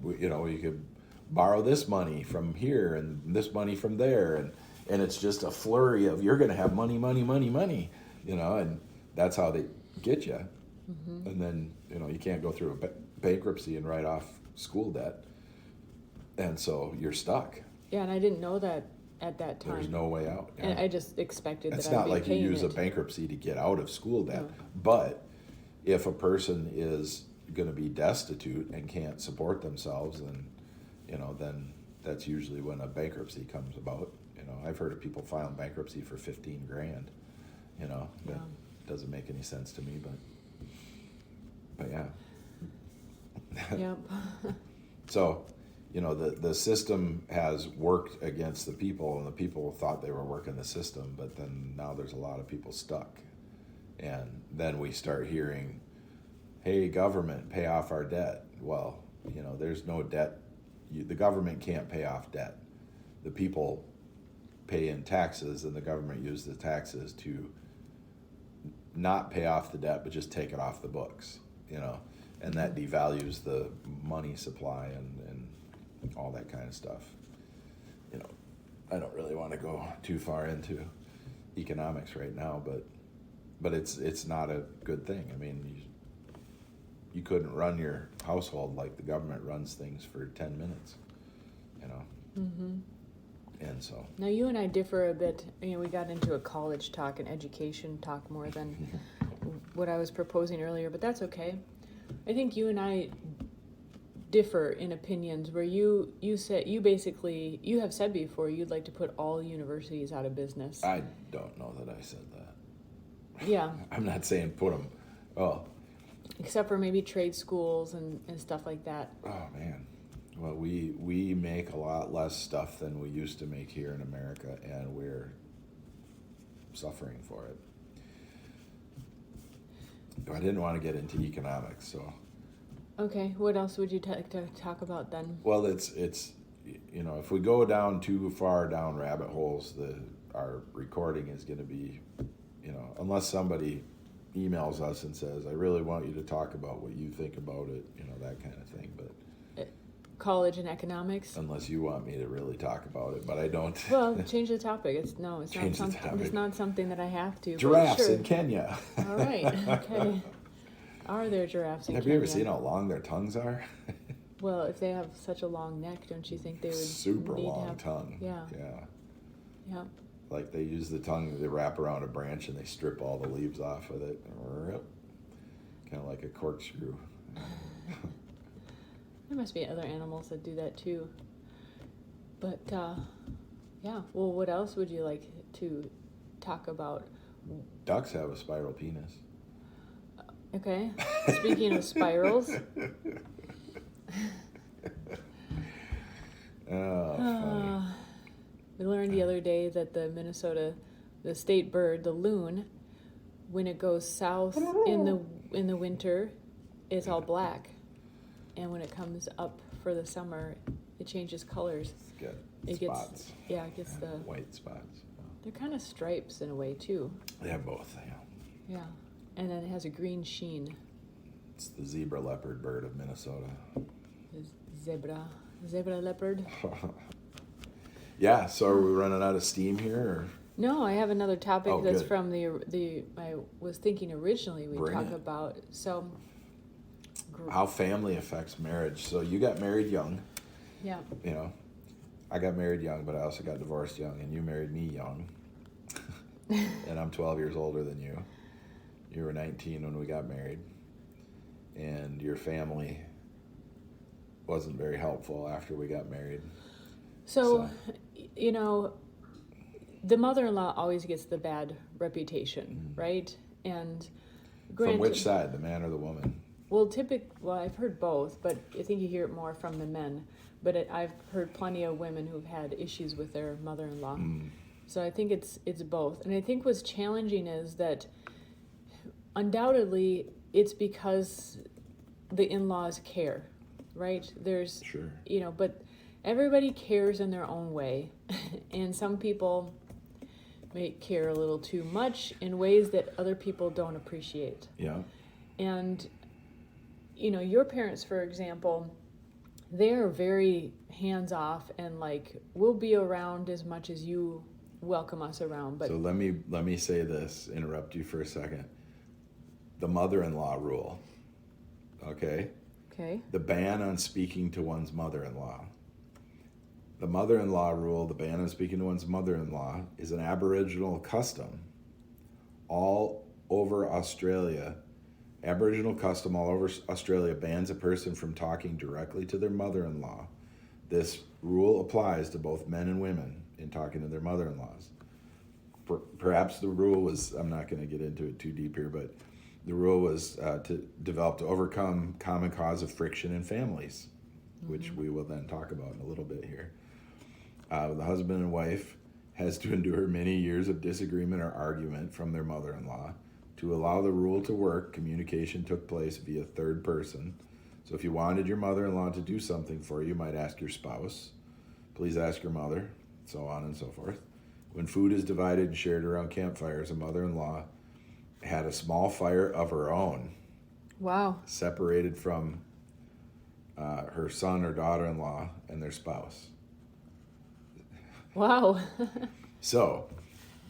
you could borrow this money from here and this money from there, and it's just a flurry of, you're going to have money, and that's how they get you. Mm-hmm. And then, you can't go through a bankruptcy and write off school debt. And so you're stuck. Yeah, and I didn't know that at that time. There's no way out. Yeah. And I just expected it's that I'd not be like you paying use it. a bankruptcy to get out of school debt. No. But if a person is going to be destitute and can't support themselves, then that's usually when a bankruptcy comes about. I've heard of people filing bankruptcy for $15,000. That doesn't make any sense to me, but yeah. Yep. So, the system has worked against the people, and the people thought they were working the system, but then now there's a lot of people stuck. And then we start hearing, hey, government, pay off our debt. Well, there's no debt. The government can't pay off debt. The people pay in taxes, and the government uses the taxes to not pay off the debt, but just take it off the books, and that devalues the money supply and all that kind of stuff. I don't really want to go too far into economics right now, but it's not a good thing. I mean, you couldn't run your household like the government runs things for 10 minutes, Mm-hmm. And so. Now you and I differ a bit. We got into a college talk and education talk more than what I was proposing earlier, but that's okay. I think you and I differ in opinions where you said you have said before you'd like to put all universities out of business. I don't know that I said that. Yeah. I'm not saying put them. Oh. Except for maybe trade schools and stuff like that. Oh man. Well, we make a lot less stuff than we used to make here in America, and we're suffering for it. I didn't want to get into economics, so. Okay, what else would you talk about then? Well, it's if we go down too far down rabbit holes, our recording is going to be, unless somebody emails us and says, I really want you to talk about what you think about it, that kind of thing, but. College and economics. Unless you want me to really talk about it, but I don't. Well, change the topic. It's not something that I have to. Giraffes sure. in Kenya. All right. Okay. Are there giraffes in Kenya? Have you ever seen how long their tongues are? Well, if they have such a long neck, don't you think they would super need long to have... tongue? Yeah. Yeah. Like they use the tongue, they wrap around a branch and they strip all the leaves off with it. Kind of like a corkscrew. There must be other animals that do that too. But, yeah. Well, what else would you like to talk about? Ducks have a spiral penis. Okay. Speaking of spirals. Funny. We learned the other day that the state bird, the loon, when it goes south in the winter, it's all black. And when it comes up for the summer, it changes colors. It gets spots. It gets the white spots. They're kind of stripes in a way too. They have both, yeah. Yeah, and then it has a green sheen. It's the zebra leopard bird of Minnesota. Zebra leopard. Yeah. So are we running out of steam here? Or? No, I have another topic Oh, that's good. from the I was thinking originally we'd Bring talk it. about. So, How family affects marriage. So you got married young, yeah. you know. I got married young, but I also got divorced young, and you married me young. And I'm 12 years older than you. You were 19 when we got married. And your family wasn't very helpful after we got married. So, you know, the mother-in-law always gets the bad reputation, right? And From which side, the man or the woman? Well, I've heard both, but I think you hear it more from the men. But I've heard plenty of women who've had issues with their mother-in-law. So I think it's both. And I think what's challenging is that undoubtedly it's because the in-laws care, right? There's, Sure. you know, but everybody cares in their own way. And some people may care a little too much in ways that other people don't appreciate. Yeah. And, you know, your parents, for example, they're very hands-off and like, we'll be around as much as you welcome us around. But So let me say this, interrupt you for a second. The mother-in-law rule, okay? okay. The ban on speaking to one's mother-in-law. The mother-in-law rule, the ban on speaking to one's mother-in-law, is an Aboriginal custom all over Australia. Aboriginal custom all over Australia bans a person from talking directly to their mother-in-law. This rule applies to both men and women in talking to their mother-in-laws. Perhaps the rule was, I'm not going to get into it too deep here, but the rule was to overcome common cause of friction in families, which we will then talk about in a little bit here. The husband and wife has to endure many years of disagreement or argument from their mother-in-law. To allow the rule to work, communication took place via third person. So if you wanted your mother-in-law to do something for you, you might ask your spouse. Please ask your mother, so on and so forth. When food is divided and shared around campfires, a mother-in-law had a small fire of her own. Wow. Separated from her son or daughter-in-law and their spouse. Wow. So,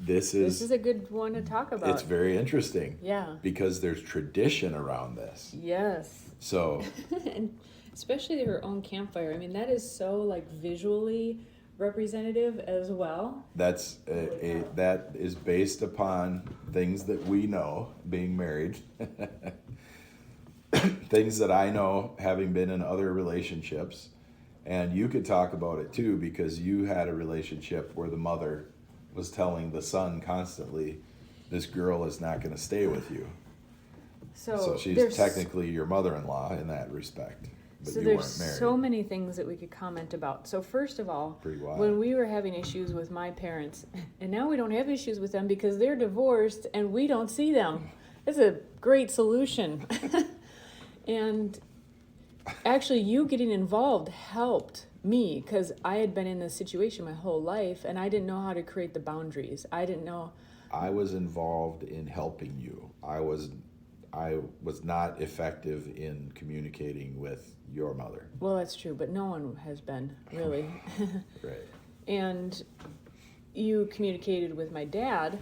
this is a good one to talk about. It's very interesting. Yeah. Because there's tradition around this. Yes. So, and especially her own campfire. I mean, that is so like visually representative as well. That's that is based upon things that we know, being married. Things that I know, having been in other relationships. And you could talk about it too, because you had a relationship where the mother was telling the son constantly, this girl is not going to stay with you. So she's technically your mother-in-law in that respect. But so you there's weren't married. so many things that we could comment about. So first of all, when we were having issues with my parents, and now we don't have issues with them because they're divorced and we don't see them. It's a great solution. And actually, you getting involved helped me because I had been in this situation my whole life and I didn't know how to create the boundaries. I didn't know. I was involved in helping you. I was not effective in communicating with your mother. Well, that's true, but no one has been, really. Right. And you communicated with my dad,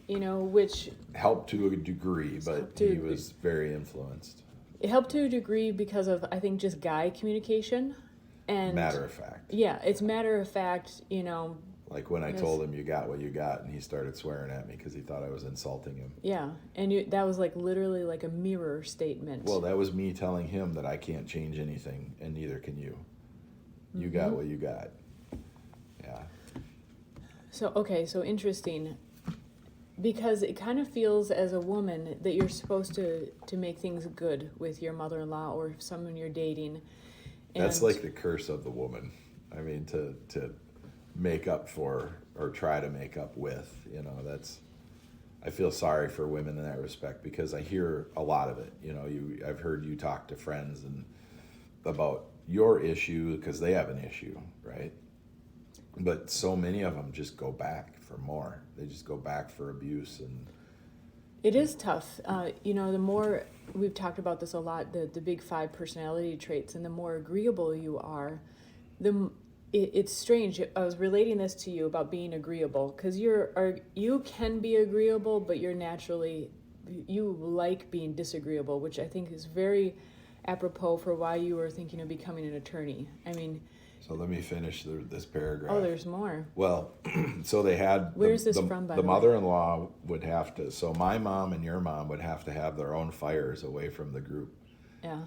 you know, which helped to a degree, but he was very influenced. It helped to a degree because of, I think, just guy communication. And matter of fact. Yeah, it's matter of fact, you know. Like when I told him you got what you got, and he started swearing at me because he thought I was insulting him. Yeah, and that was like literally like a mirror statement. Well, that was me telling him that I can't change anything, and neither can you. You got what you got. Yeah. So interesting. Because it kind of feels as a woman that you're supposed to make things good with your mother-in-law or someone you're dating. And that's like the curse of the woman. I mean, to make up for or try to make up with, you know, I feel sorry for women in that respect because I hear a lot of it. You know, I've heard you talk to friends and about your issue because they have an issue, right? But so many of them just go back for more. They just go back for abuse. And it is tough. You know, the more, we've talked about this a lot, the big 5 personality traits, and the more agreeable you are, it's strange. I was relating this to you about being agreeable, because you can be agreeable, but you're naturally, you like being disagreeable, which I think is very apropos for why you were thinking of becoming an attorney. I mean, So let me finish this paragraph. oh, there's more. Well, so they had Where's this from, by the way? mother-in-law would have to. So my mom and your mom would have to have their own fires away from the group. Yeah.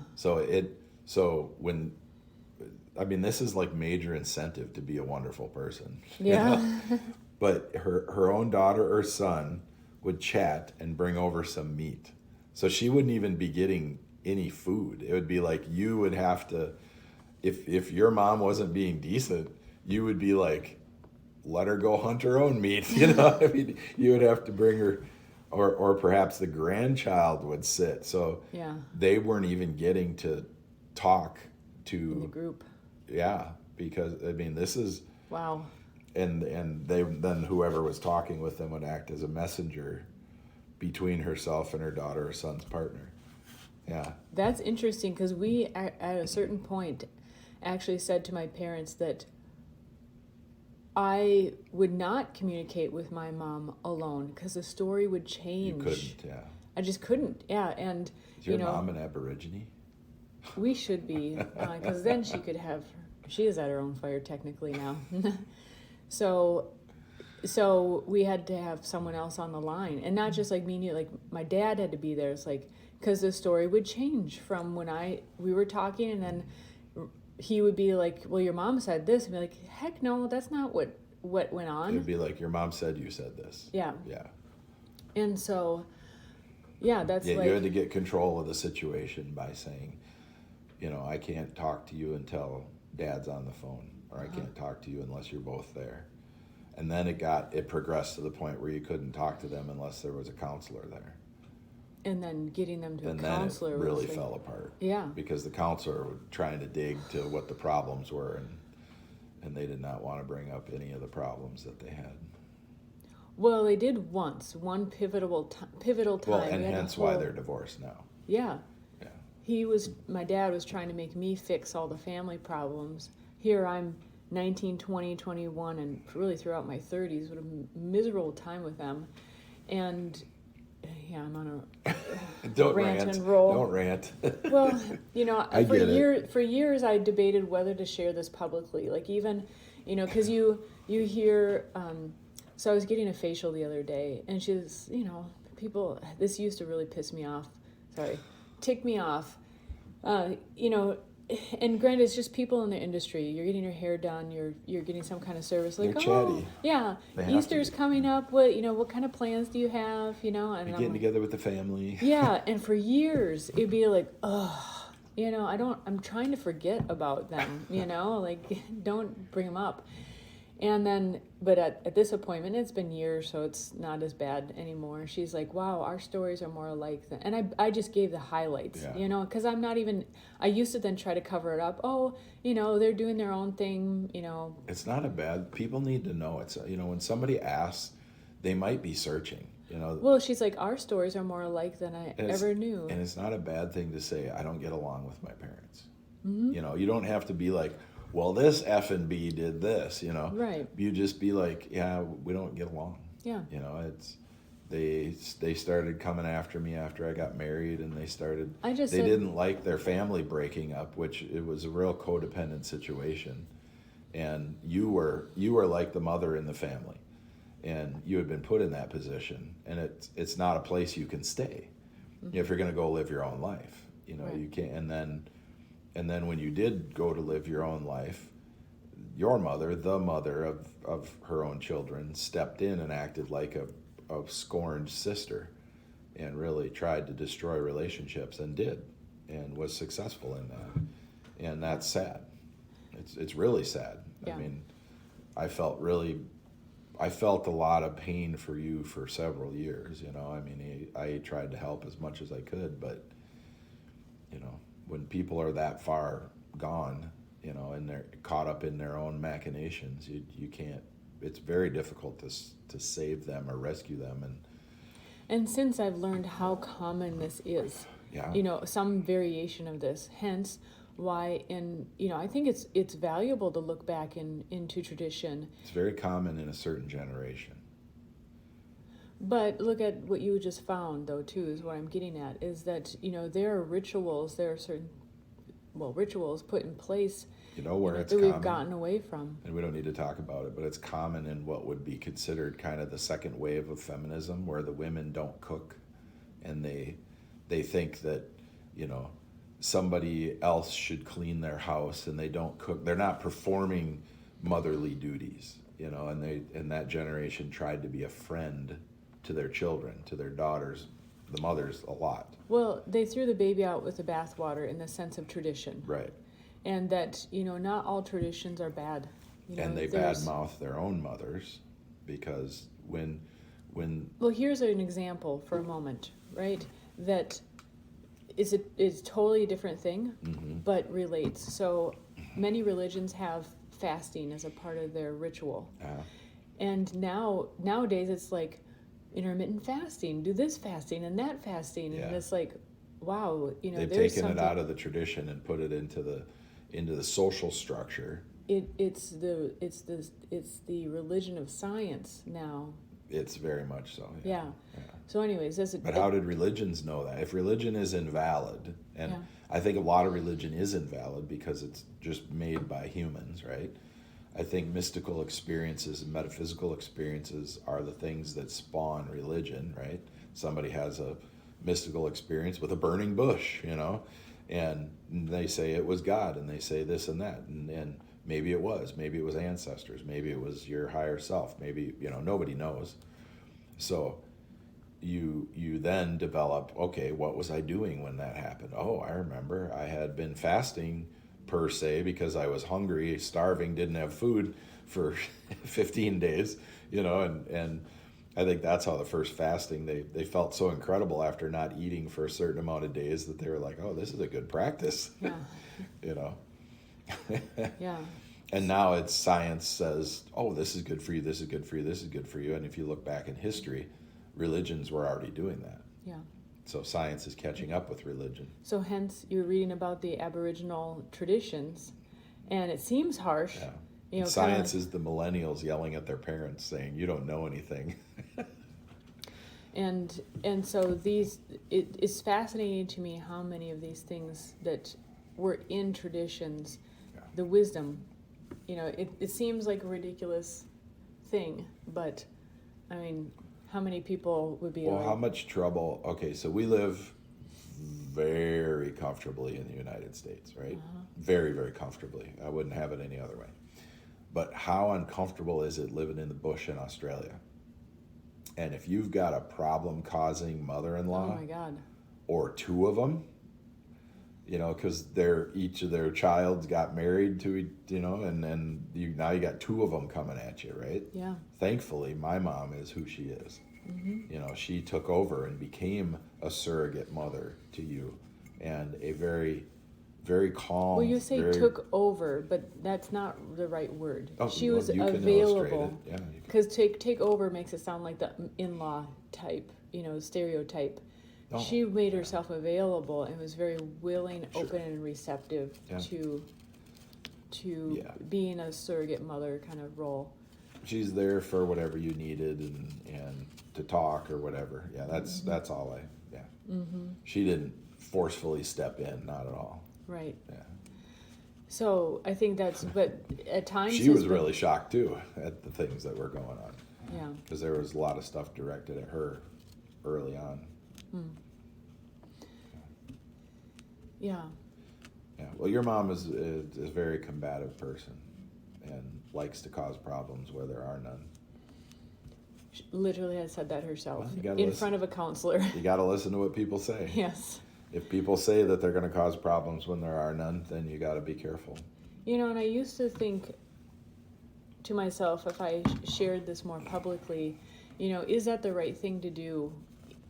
This is like major incentive to be a wonderful person. Yeah. You know? But her own daughter or son would chat and bring over some meat. So she wouldn't even be getting any food. It would be like you would have to, if your mom wasn't being decent, you would be like, let her go hunt her own meat. You know, I mean, you would have to bring her, or perhaps the grandchild would sit. So Yeah. they weren't even getting to talk to In the group. Yeah, because I mean, this is Wow. and then whoever was talking with them would act as a messenger between herself and her daughter or son's partner. Yeah. That's interesting, because we, at a certain point, actually said to my parents that I would not communicate with my mom alone, because the story would change. You couldn't, yeah. I just couldn't, yeah. And, Is your mom an Aborigine? we should be, because then she is at her own fire technically now. So we had to have someone else on the line, and not just like me and you, like my dad had to be there. It's like, because the story would change from when we were talking, and then he would be like, well, your mom said this, and be like, heck no, that's not what went on. It'd be like, your mom said you said this. Yeah. Yeah. And so, yeah, that's Yeah, like, you had to get control of the situation by saying, you know, I can't talk to you until Dad's on the phone, or I can't talk to you unless you're both there. And then it progressed to the point where you couldn't talk to them unless there was a counselor there. and then getting them to And a then counselor it really was like, fell apart. Yeah. Because the counselor was trying to dig to what the problems were, and they did not want to bring up any of the problems that they had. Well, they did once, one pivotal time. Well, and We had a hence why whole- they're divorced now. Yeah. Yeah. My dad was trying to make me fix all the family problems. Here I'm 19, 20, 21, and really throughout my 30s, what a miserable time with them. And yeah, I'm on a Don't rant rant. and roll. Don't rant. Well, you know, I get it. for years I debated whether to share this publicly. Like, even, you know, because you hear, so I was getting a facial the other day, and she's, you know, this used to really piss me off. Tick me off. You know, and granted, it's just people in the industry. You're getting your hair done. You're getting some kind of service. Like, They're chatty. Yeah, They have to Easter's be. coming up. What kind of plans do you have? You know, and You're I'm getting like, together with the family. yeah, and for years it'd be like, oh, you know, I'm trying to forget about them, you know, like, don't bring them up. And then, but at this appointment, it's been years, so it's not as bad anymore. She's like, wow, our stories are more alike than, and I just gave the highlights, Yeah. you know, because I used to then try to cover it up. Oh, you know, they're doing their own thing, you know. It's not a bad, people need to know. It's, you know, when somebody asks, they might be searching, you know. Well, she's like, our stories are more alike than I ever knew. And it's not a bad thing to say, I don't get along with my parents. Mm-hmm. You know, you don't have to be like, well, this F and B did this, you know. Right. You just be like, yeah, we don't get along. Yeah. You know, they started coming after me after I got married, and they didn't like their family breaking up, which it was a real codependent situation. And you were like the mother in the family, and you had been put in that position, and it's not a place you can stay. Mm-hmm. If you're going to go live your own life, you know. Right. You can't. And then when you did go to live your own life, your mother, the mother of her own children, stepped in and acted like a scorned sister, and really tried to destroy relationships, and did, and was successful in that. And that's sad. It's really sad. Yeah. I mean, I felt a lot of pain for you for several years, you know. I mean, I tried to help as much as I could, but, you know, when people are that far gone, you know, and they're caught up in their own machinations, you can't, it's very difficult to save them or rescue them. And since I've learned how common this is, Yeah. you know, some variation of this, hence why. And I think it's valuable to look back into tradition. It's very common in a certain generation. But look at what you just found, though, too, is what I'm getting at, is that, there are certain rituals put in place Where it's that common, we've gotten away from. and we don't need to talk about it, but it's common in what would be considered kind of the second wave of feminism, where the women don't cook, and they think that, somebody else should clean their house, and they don't cook. They're not performing motherly duties, and that generation tried to be a friend to their children, to their daughters, the mothers, a lot. Well, they threw the baby out with the bathwater in the sense of tradition. Right. And that, not all traditions are bad. And they badmouth their own mothers, because when Well, here's an example for a moment, right? That is totally a different thing, but relates. So many religions have fasting as a part of their ritual. And nowadays it's like intermittent fasting, do this fasting and that fasting, and it's like, wow, they've there's taken it out of the tradition and put it into the social structure. It's the religion of science now. It's very much so. Yeah. So anyways, but how did religions know that? If religion is invalid, and I think a lot of religion is invalid because it's just made by humans, right? I think mystical experiences and metaphysical experiences are the things that spawn religion, right? Somebody has a mystical experience with a burning bush, and they say it was God, and they say this and that, and maybe it was ancestors, maybe it was your higher self, maybe, nobody knows. So you then develop, okay, what was I doing when that happened? Oh, I remember I had been fasting per se because I was hungry, starving, didn't have food for 15 days, and I think that's how the first fasting, they felt so incredible after not eating for a certain amount of days that they were like, oh, this is a good practice. Yeah. And now it's science says, oh, this is good for you, this is good for you, this is good for you. And if you look back in history, religions were already doing that. Yeah. So science is catching up with religion. So hence you're reading about the Aboriginal traditions, and it seems harsh. Yeah. Science is the millennials yelling at their parents saying, you don't know anything. And so it's fascinating to me how many of these things that were in traditions, the wisdom, it seems like a ridiculous thing, but I mean, how many people would be how much trouble? Okay, so we live very comfortably in the United States, right? Very, very comfortably. I wouldn't have it any other way. But how uncomfortable is it living in the bush in Australia? And if you've got a problem-causing mother-in-law, oh my God, or two of them, because each of their childs got married to, and then now you got two of them coming at you, right? Yeah. Thankfully, my mom is who she is. She took over and became a surrogate mother to you, and a very, very calm. Well, you say took over, but that's not the right word. Oh, she well, was you can available. Yeah, because take over makes it sound like the in-law type, stereotype. No, she made herself available and was very willing, open, and receptive to being a surrogate mother kind of role. She's there for whatever you needed and to talk or whatever. Yeah, that's all She didn't forcefully step in, not at all. Right. Yeah. So I think but at times she was really shocked too at the things that were going on. Yeah. Because there was a lot of stuff directed at her early on. Yeah. Yeah. Well, your mom is a very combative person and likes to cause problems where there are none. She literally has said that herself Well, front of a counselor. You got to listen to what people say. Yes. If people say that they're going to cause problems when there are none, then you got to be careful. And I used to think to myself, if I shared this more publicly, is that the right thing to do,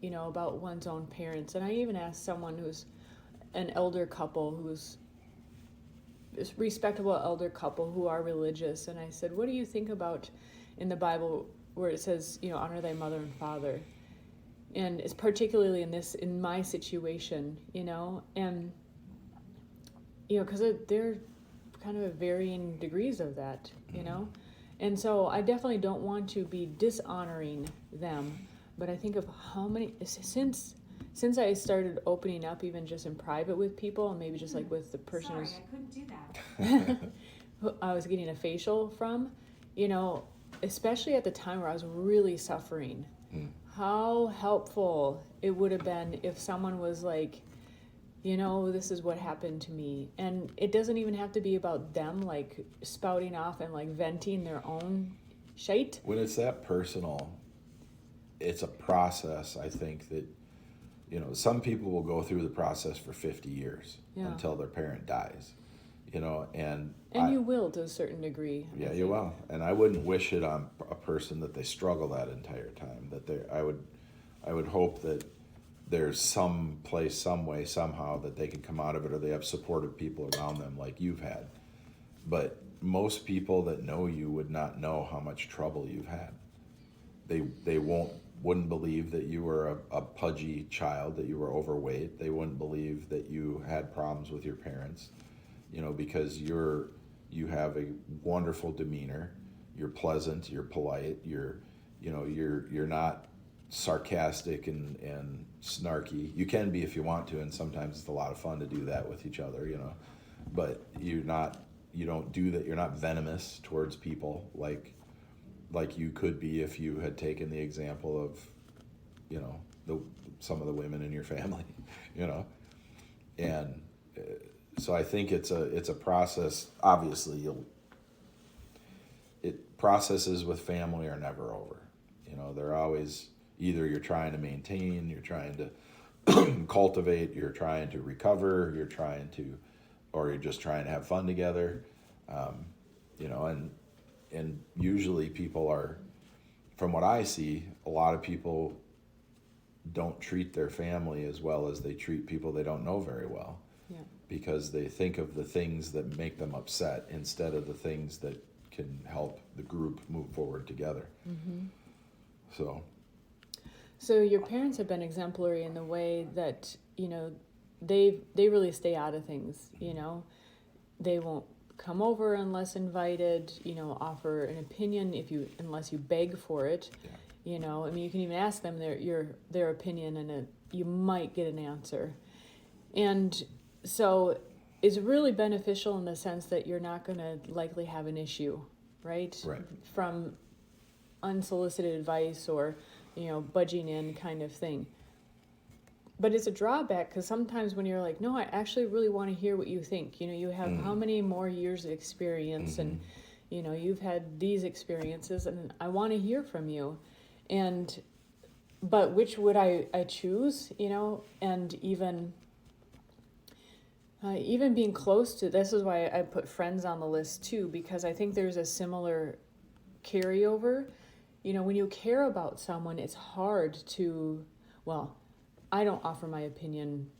about one's own parents? And I even asked someone who's an elder couple, who's a respectable elder couple who are religious, and I said, what do you think about in the Bible where it says, honor thy mother and father? And it's particularly in my situation, and because they're kind of varying degrees of that, you know? And so I definitely don't want to be dishonoring them, but I think of how many, since I started opening up even just in private with people, and maybe just like with the person Sorry, who's I couldn't do that. who I was getting a facial from, you know, especially at the time where I was really suffering, how helpful it would have been if someone was like, you know, this is what happened to me. And it doesn't even have to be about them like spouting off and like venting their own shite. When it's that personal, it's a process, I think, that, you know, some people will go through the process for 50 years until their parent dies, you know, and you will to a certain degree. Yeah, you will. And I wouldn't wish it on a person that they struggle that entire time. I would hope that there's some place, some way, somehow that they can come out of it, or they have supportive people around them like you've had. But most people that know you would not know how much trouble you've had. They wouldn't believe that you were a pudgy child, that you were overweight. They wouldn't believe that you had problems with your parents, you know, because you have a wonderful demeanor. You're pleasant, you're polite, you're not sarcastic and snarky. You can be if you want to, and sometimes it's a lot of fun to do that with each other, you know. But you don't do that. You're not venomous towards people like you could be if you had taken the example of, you know, some of the women in your family, you know. And so I think it's a process. Obviously, processes with family are never over. You know, they're always either you're trying to maintain, you're trying to cultivate, you're trying to recover, or you're just trying to have fun together. You know, and usually people are, from what I see, a lot of people don't treat their family as well as they treat people they don't know very well. Yeah. Because they think of the things that make them upset instead of the things that can help the group move forward together. Mm-hmm. So your parents have been exemplary in the way that, you know, they really stay out of things, you know. They won't come over unless invited, you know, offer an opinion unless you beg for it. Yeah. You know, I mean, you can even ask them their opinion, and you might get an answer. And so it's really beneficial in the sense that you're not going to likely have an issue, right? From unsolicited advice or, you know, budging in kind of thing. But it's a drawback because sometimes when you're like, no, I actually really want to hear what you think. You know, you have how many more years of experience, and, you know, you've had these experiences, and I want to hear from you. But which would I choose, you know, and even being close to, this is why I put friends on the list too, because I think there's a similar carryover. You know, when you care about someone, it's hard to, well, I don't offer my opinion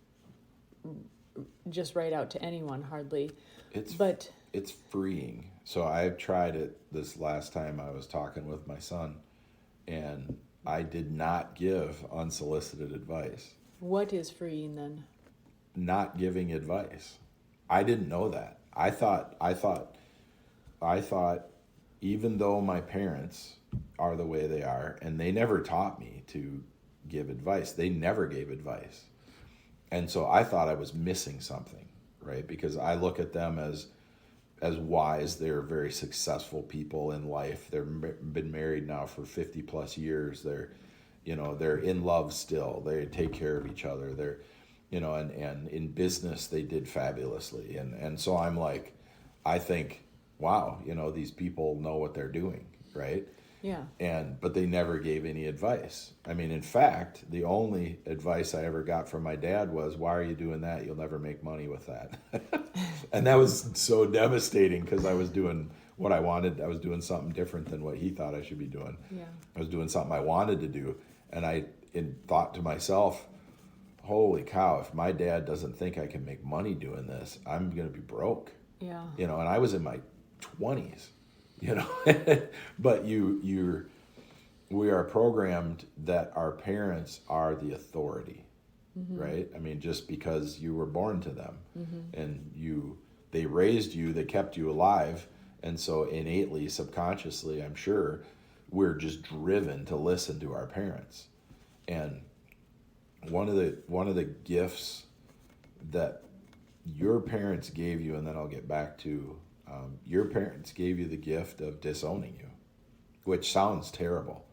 just right out to anyone, hardly. It's freeing. So I've tried it this last time I was talking with my son, and I did not give unsolicited advice. What is freeing then? Not giving advice. I didn't know that. I thought even though my parents are the way they are, and they never taught me to give advice. They never gave advice. And so I thought I was missing something, right? Because I look at them as wise. They're very successful people in life. They've been married now for 50 plus years. They're in love still. They take care of each other. They're, you know, and in business they did fabulously. And so I'm like, I think, wow, you know, these people know what they're doing, right? Yeah. But they never gave any advice. I mean, in fact, the only advice I ever got from my dad was, why are you doing that? You'll never make money with that. And that was so devastating because I was doing what I wanted. I was doing something different than what he thought I should be doing. Yeah. I was doing something I wanted to do. And I thought to myself, holy cow, if my dad doesn't think I can make money doing this, I'm going to be broke. Yeah. You know, and I was in my 20s. You know, but we are programmed that our parents are the authority. right? I mean, just because you were born to them and they raised you, they kept you alive. And so innately, subconsciously, I'm sure, we're just driven to listen to our parents. And one of the gifts that your parents gave you, and then I'll get back to your parents gave you the gift of disowning you, which sounds terrible.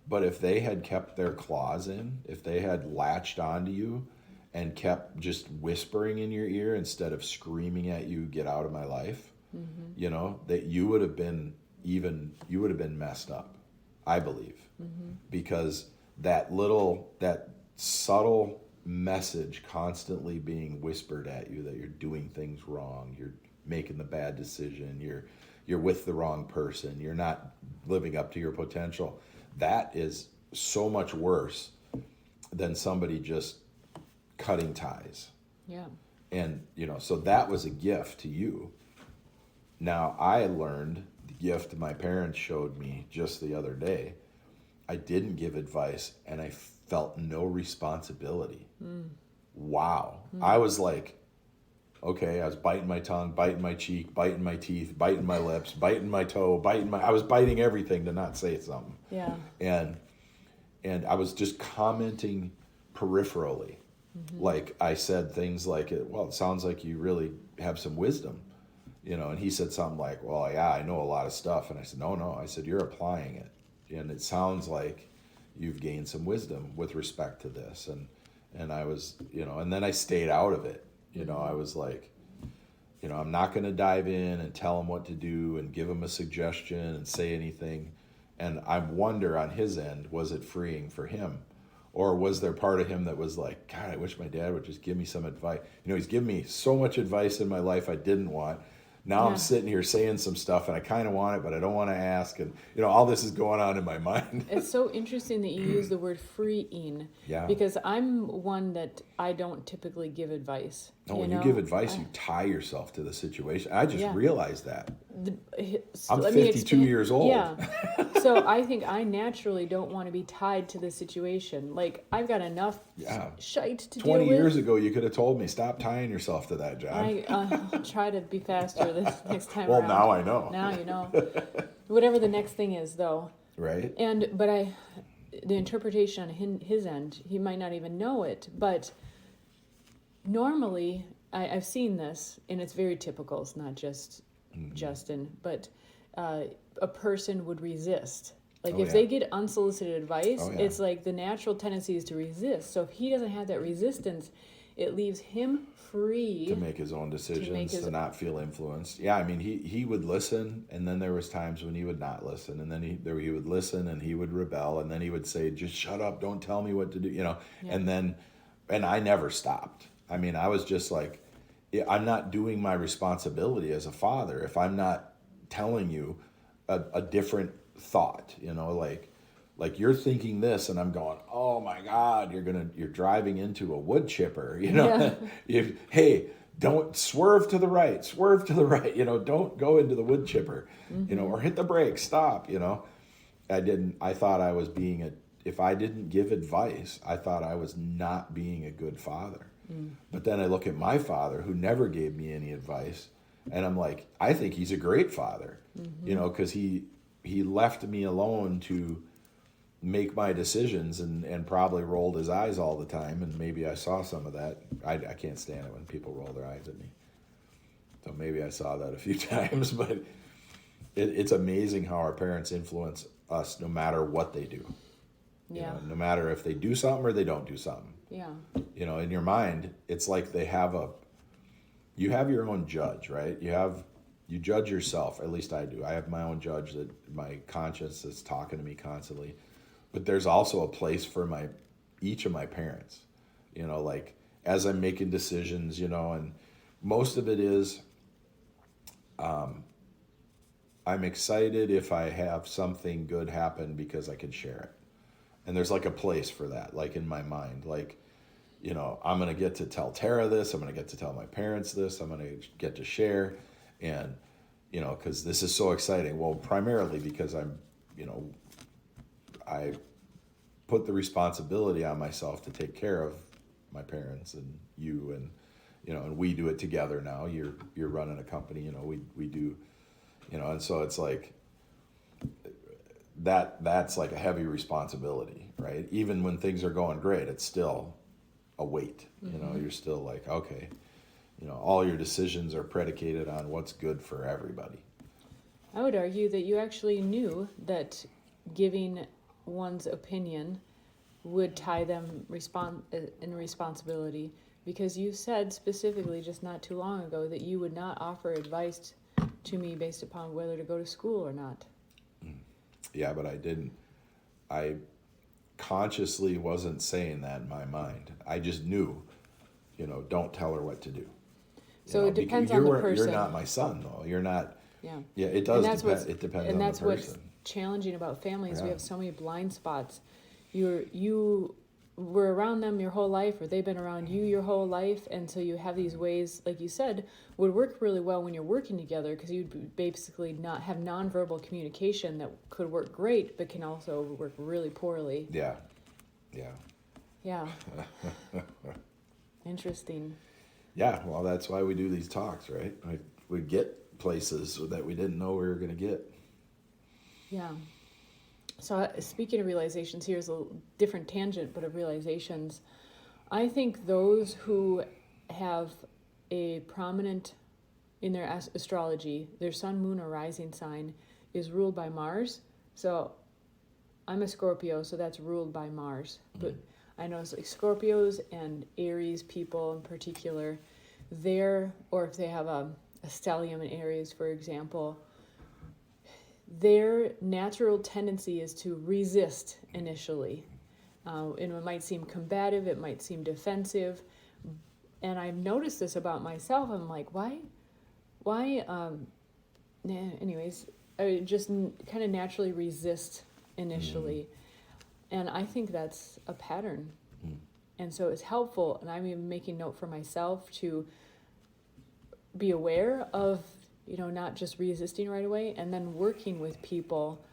But if they had kept their claws in, if they had latched onto you and kept just whispering in your ear instead of screaming at you, get out of my life, you know, that you would have been messed up, I believe, because that subtle message constantly being whispered at you that you're doing things wrong, you're making the bad decision, you're with the wrong person, you're not living up to your potential, that is so much worse than somebody just cutting ties. Yeah. And, you know, so that was a gift to you. Now, I learned the gift my parents showed me just the other day. I didn't give advice, and I felt no responsibility. Wow. I was like, okay, I was biting my tongue, biting my cheek, biting my teeth, biting my lips, biting my toe, I was biting everything to not say something. Yeah. And I was just commenting peripherally. Like I said things like, well, it sounds like you really have some wisdom, you know, and he said something like, well, yeah, I know a lot of stuff. And I said, no, I said, you're applying it. And it sounds like you've gained some wisdom with respect to this. And I was, you know, and then I stayed out of it. You know, I was like, you know, I'm not going to dive in and tell him what to do and give him a suggestion and say anything. And I wonder on his end, was it freeing for him? Or was there part of him that was like, God, I wish my dad would just give me some advice. You know, he's given me so much advice in my life I didn't want. Now I'm sitting here saying some stuff and I kind of want it, but I don't want to ask. And, you know, all this is going on in my mind. It's so interesting that you use the word freeing. Yeah. Because I'm one that I don't typically give advice. No, when you give advice, you tie yourself to the situation. I just realized that. I'm 52 years old. Yeah. So I think I naturally don't want to be tied to the situation. Like, I've got enough shite to deal with. 20 years ago, you could have told me, stop tying yourself to that, John. I'll try to be faster this next time Well, around. now I know. Now you know. Whatever the next thing is, though. Right? But the interpretation on his end, he might not even know it, but normally, I've seen this, and it's very typical. It's not just Justin, but a person would resist. Like, if they get unsolicited advice, it's like the natural tendency is to resist. So if he doesn't have that resistance, it leaves him free to make his own decisions, to not feel influenced. Yeah, I mean, he would listen, and then there was times when he would not listen, and then he would listen, and he would rebel, and then he would say, just shut up, don't tell me what to do, you know. And I never stopped. I mean, I was just like, I'm not doing my responsibility as a father if I'm not telling you a different thought, you know, like you're thinking this, and I'm going, oh my God, you're driving into a wood chipper, you know. Hey, don't swerve to the right, you know, don't go into the wood chipper, you know, or hit the brakes, stop, you know. I thought I was if I didn't give advice, I thought I was not being a good father. But then I look at my father, who never gave me any advice, and I'm like, I think he's a great father, you know, because he left me alone to make my decisions and probably rolled his eyes all the time, and maybe I saw some of that. I can't stand it when people roll their eyes at me. So maybe I saw that a few times, but it's amazing how our parents influence us no matter what they do. You know, no matter if they do something or they don't do something. Yeah. You know, in your mind, it's like you have your own judge, right? You judge yourself, at least I do. I have my own judge, that my conscience is talking to me constantly. But there's also a place for each of my parents, you know, like as I'm making decisions, you know, and most of it is, I'm excited if I have something good happen because I can share it. And there's like a place for that, like in my mind, like, you know, I'm going to get to tell Tara this, I'm going to get to tell my parents this, I'm going to get to share, and, you know, because this is so exciting. Well, primarily because I put the responsibility on myself to take care of my parents and you, and and we do it together now. You're running a company, we do, and so it's like that's like a heavy responsibility, right? Even when things are going great, it's still a weight. You're still like, okay, all your decisions are predicated on what's good for everybody. I would argue that you actually knew that giving one's opinion would tie them in responsibility, because you said specifically just not too long ago that you would not offer advice to me based upon whether to go to school or not. Yeah, but I didn't. I consciously wasn't saying that in my mind. I just knew, don't tell her what to do. So it depends on the person. You're not my son, though. You're not. Yeah. Yeah, it does depend. It depends on the person. And that's what's challenging about families. Yeah. We have so many blind spots. You were around them your whole life, or they've been around you your whole life, and so you have these ways, like you said, would work really well when you're working together, because you'd basically not have nonverbal communication that could work great, but can also work really poorly. Yeah. Interesting. Yeah, well, that's why we do these talks, right? We get places that we didn't know we were going to get. Yeah. So speaking of realizations, here's a different tangent, but of realizations. I think those who have a prominent, in their astrology, their sun, moon, or rising sign is ruled by Mars. So I'm a Scorpio, so that's ruled by Mars. But I know it's like Scorpios and Aries people in particular, or if they have a stellium in Aries, for example, their natural tendency is to resist initially. And it might seem combative, it might seem defensive. And I've noticed this about myself. I'm like, why, anyways, I just kind of naturally resist initially. And I think that's a pattern. And so it's helpful, and I'm even making note for myself to be aware of, not just resisting right away, and then working with people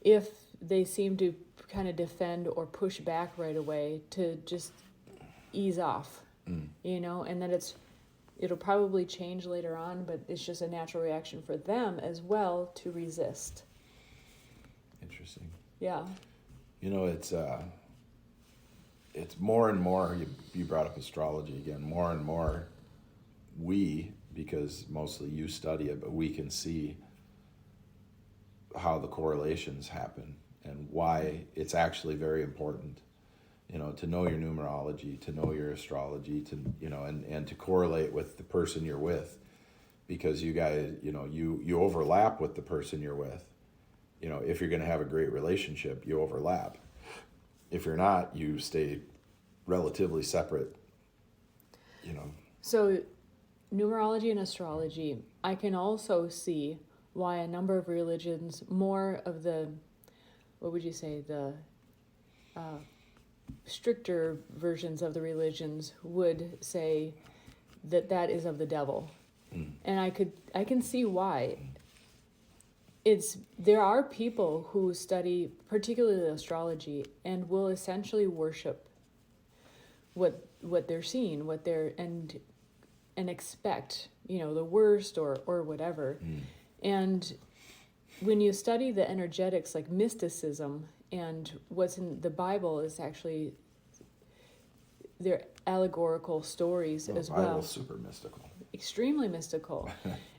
if they seem to kind of defend or push back right away, to just ease off, and then it'll probably change later on, but it's just a natural reaction for them as well to resist. Interesting. Yeah. It's more and more, you brought up astrology again, more and more because mostly you study it, but we can see how the correlations happen and why it's actually very important, to know your numerology, to know your astrology, and to correlate with the person you're with, because you guys, you overlap with the person you're with. If you're going to have a great relationship, you overlap. If you're not, you stay relatively separate, So numerology and astrology, I can also see why a number of religions, more of the, what would you say, the stricter versions of the religions would say that is of the devil. And I can see why. There are people who study particularly astrology and will essentially worship what they're seeing, and expect, the worst or whatever. And when you study the energetics, like mysticism, and what's in the Bible is actually, they're allegorical stories as well. The Bible's super mystical. Extremely mystical.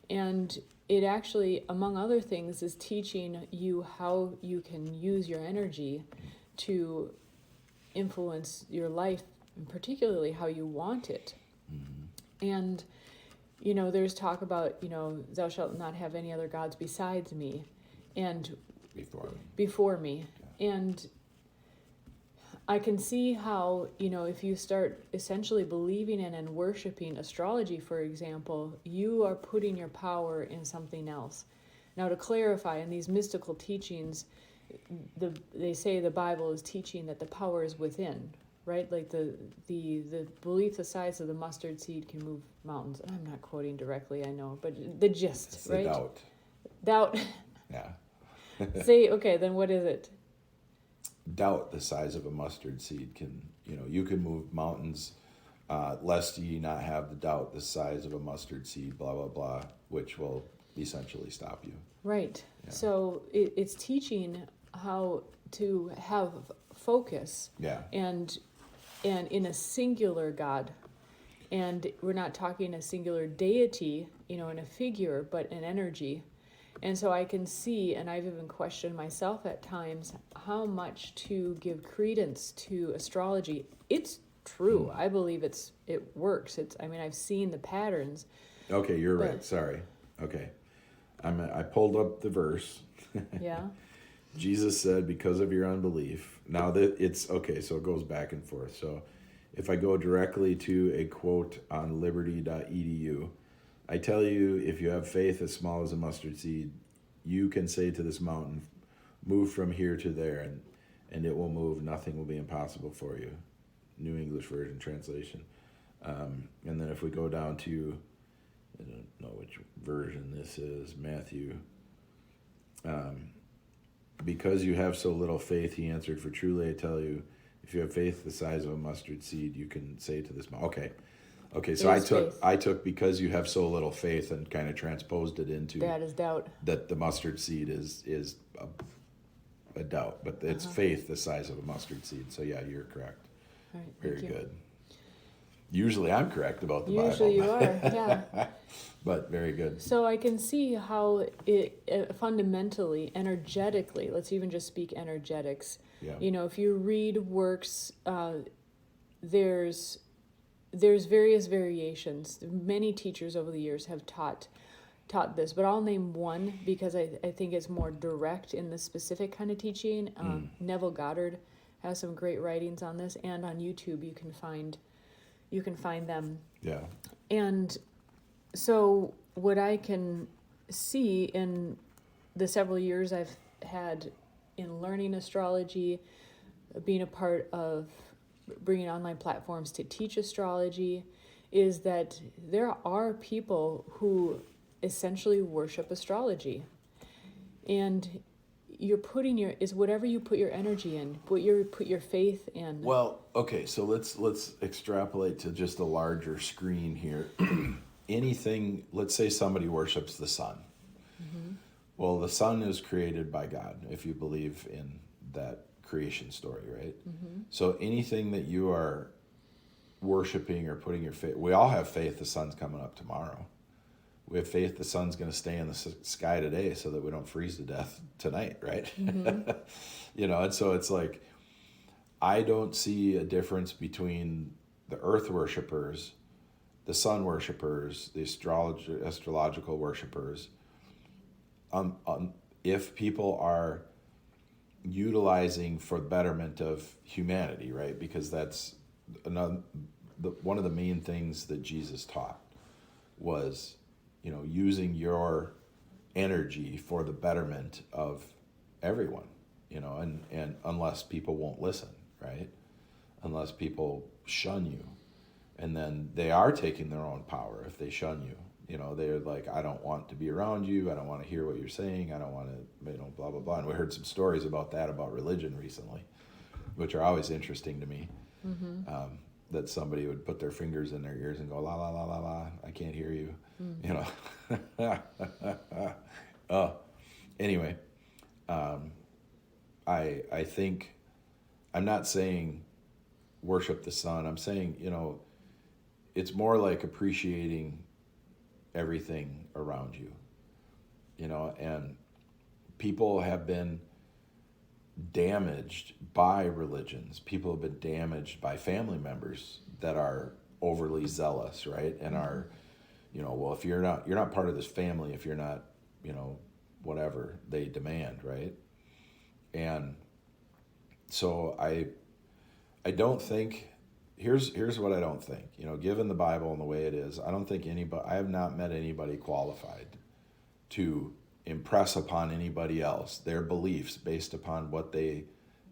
And it actually, among other things, is teaching you how you can use your energy to influence your life, and particularly how you want it. And, there's talk about, thou shalt not have any other gods besides me, and before me. Yeah. And I can see how, if you start essentially believing in and worshiping astrology, for example, you are putting your power in something else. Now, to clarify, in these mystical teachings, they say the Bible is teaching that the power is within, right? Like the belief the size of the mustard seed can move mountains. And I'm not quoting directly, I know, but the gist, it's right? The Doubt. Yeah. Say, okay, then what is it? Doubt the size of a mustard seed can, you can move mountains lest ye not have the doubt the size of a mustard seed, blah, blah, blah, which will essentially stop you. Right. Yeah. So it's teaching how to have focus. Yeah. And in a singular God. And we're not talking a singular deity, in a figure, but an energy. And so I can see, and I've even questioned myself at times, how much to give credence to astrology. It's true. I believe it works. I've seen the patterns. Okay, you're right. Sorry. Okay. I pulled up the verse. Yeah. Jesus said, because of your unbelief. Now that it's, okay, so it goes back and forth. So if I go directly to a quote on liberty.edu, I tell you, if you have faith as small as a mustard seed, you can say to this mountain, move from here to there, and it will move. Nothing will be impossible for you. New English Version translation. And then if we go down to, I don't know which version this is, Matthew. Because you have so little faith, he answered, for truly I tell you, if you have faith the size of a mustard seed, you can say to this mountain. Okay, so I took because you have so little faith and kind of transposed it into that is doubt. That the mustard seed is a doubt, but it's faith the size of a mustard seed. So yeah, you're correct. All right, very good. Usually I'm correct about the Bible. Usually you are, yeah. But very good. So I can see how it fundamentally, energetically, let's even just speak energetics. Yeah. If you read works, there's various variations. Many teachers over the years have taught this, but I'll name one because I think it's more direct in the specific kind of teaching. Neville Goddard has some great writings on this, and on YouTube you can find them. Yeah. And so what I can see in the several years I've had in learning astrology, being a part of bringing online platforms to teach astrology, is that there are people who essentially worship astrology. And you're putting whatever you put your energy in, what you put your faith in. Well, okay, so let's extrapolate to just a larger screen here. Anything, let's say somebody worships the sun. Mm-hmm. Well, the sun is created by God, if you believe in that creation story, right? Mm-hmm. So anything that you are worshiping or putting your faith, we all have faith the sun's coming up tomorrow. We have faith the sun's going to stay in the sky today so that we don't freeze to death tonight, right? Mm-hmm. And so it's like, I don't see a difference between the earth worshipers, the sun worshipers, the astrological worshipers. If people are utilizing for betterment of humanity, right? Because that's one of the main things that Jesus taught was, using your energy for the betterment of everyone, and unless people won't listen, right? Unless people shun you. And then they are taking their own power if they shun you. They're like, I don't want to be around you. I don't want to hear what you're saying. I don't want to, blah, blah, blah. And we heard some stories about that, about religion recently, which are always interesting to me. Mm-hmm. That somebody would put their fingers in their ears and go, la, la, la, la, la, I can't hear you. Mm-hmm. Anyway, I think, I'm not saying worship the sun. I'm saying, it's more like appreciating everything around you, and people have been damaged by religions. People have been damaged by family members that are overly zealous, right? And are, well, if you're not part of this family, if you're not, whatever they demand, right? And so I don't think, here's what I don't think, given the Bible and the way it is, I have not met anybody qualified to impress upon anybody else their beliefs based upon what they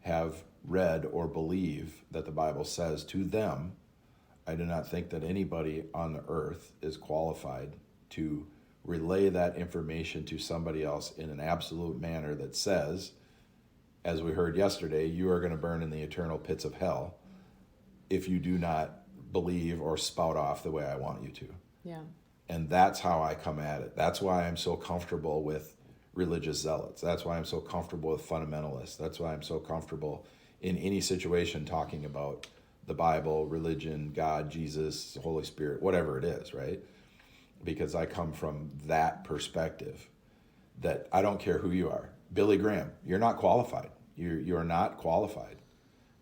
have read or believe that the Bible says to them. I do not think that anybody on the earth is qualified to relay that information to somebody else in an absolute manner that says, as we heard yesterday, you are going to burn in the eternal pits of hell if you do not believe or spout off the way I want you to. Yeah. And that's how I come at it. That's why I'm so comfortable with religious zealots. That's why I'm so comfortable with fundamentalists. That's why I'm so comfortable in any situation talking about the Bible, religion, God, Jesus, Holy Spirit, whatever it is, right? Because I come from that perspective that I don't care who you are. Billy Graham, you're not qualified. You're not qualified.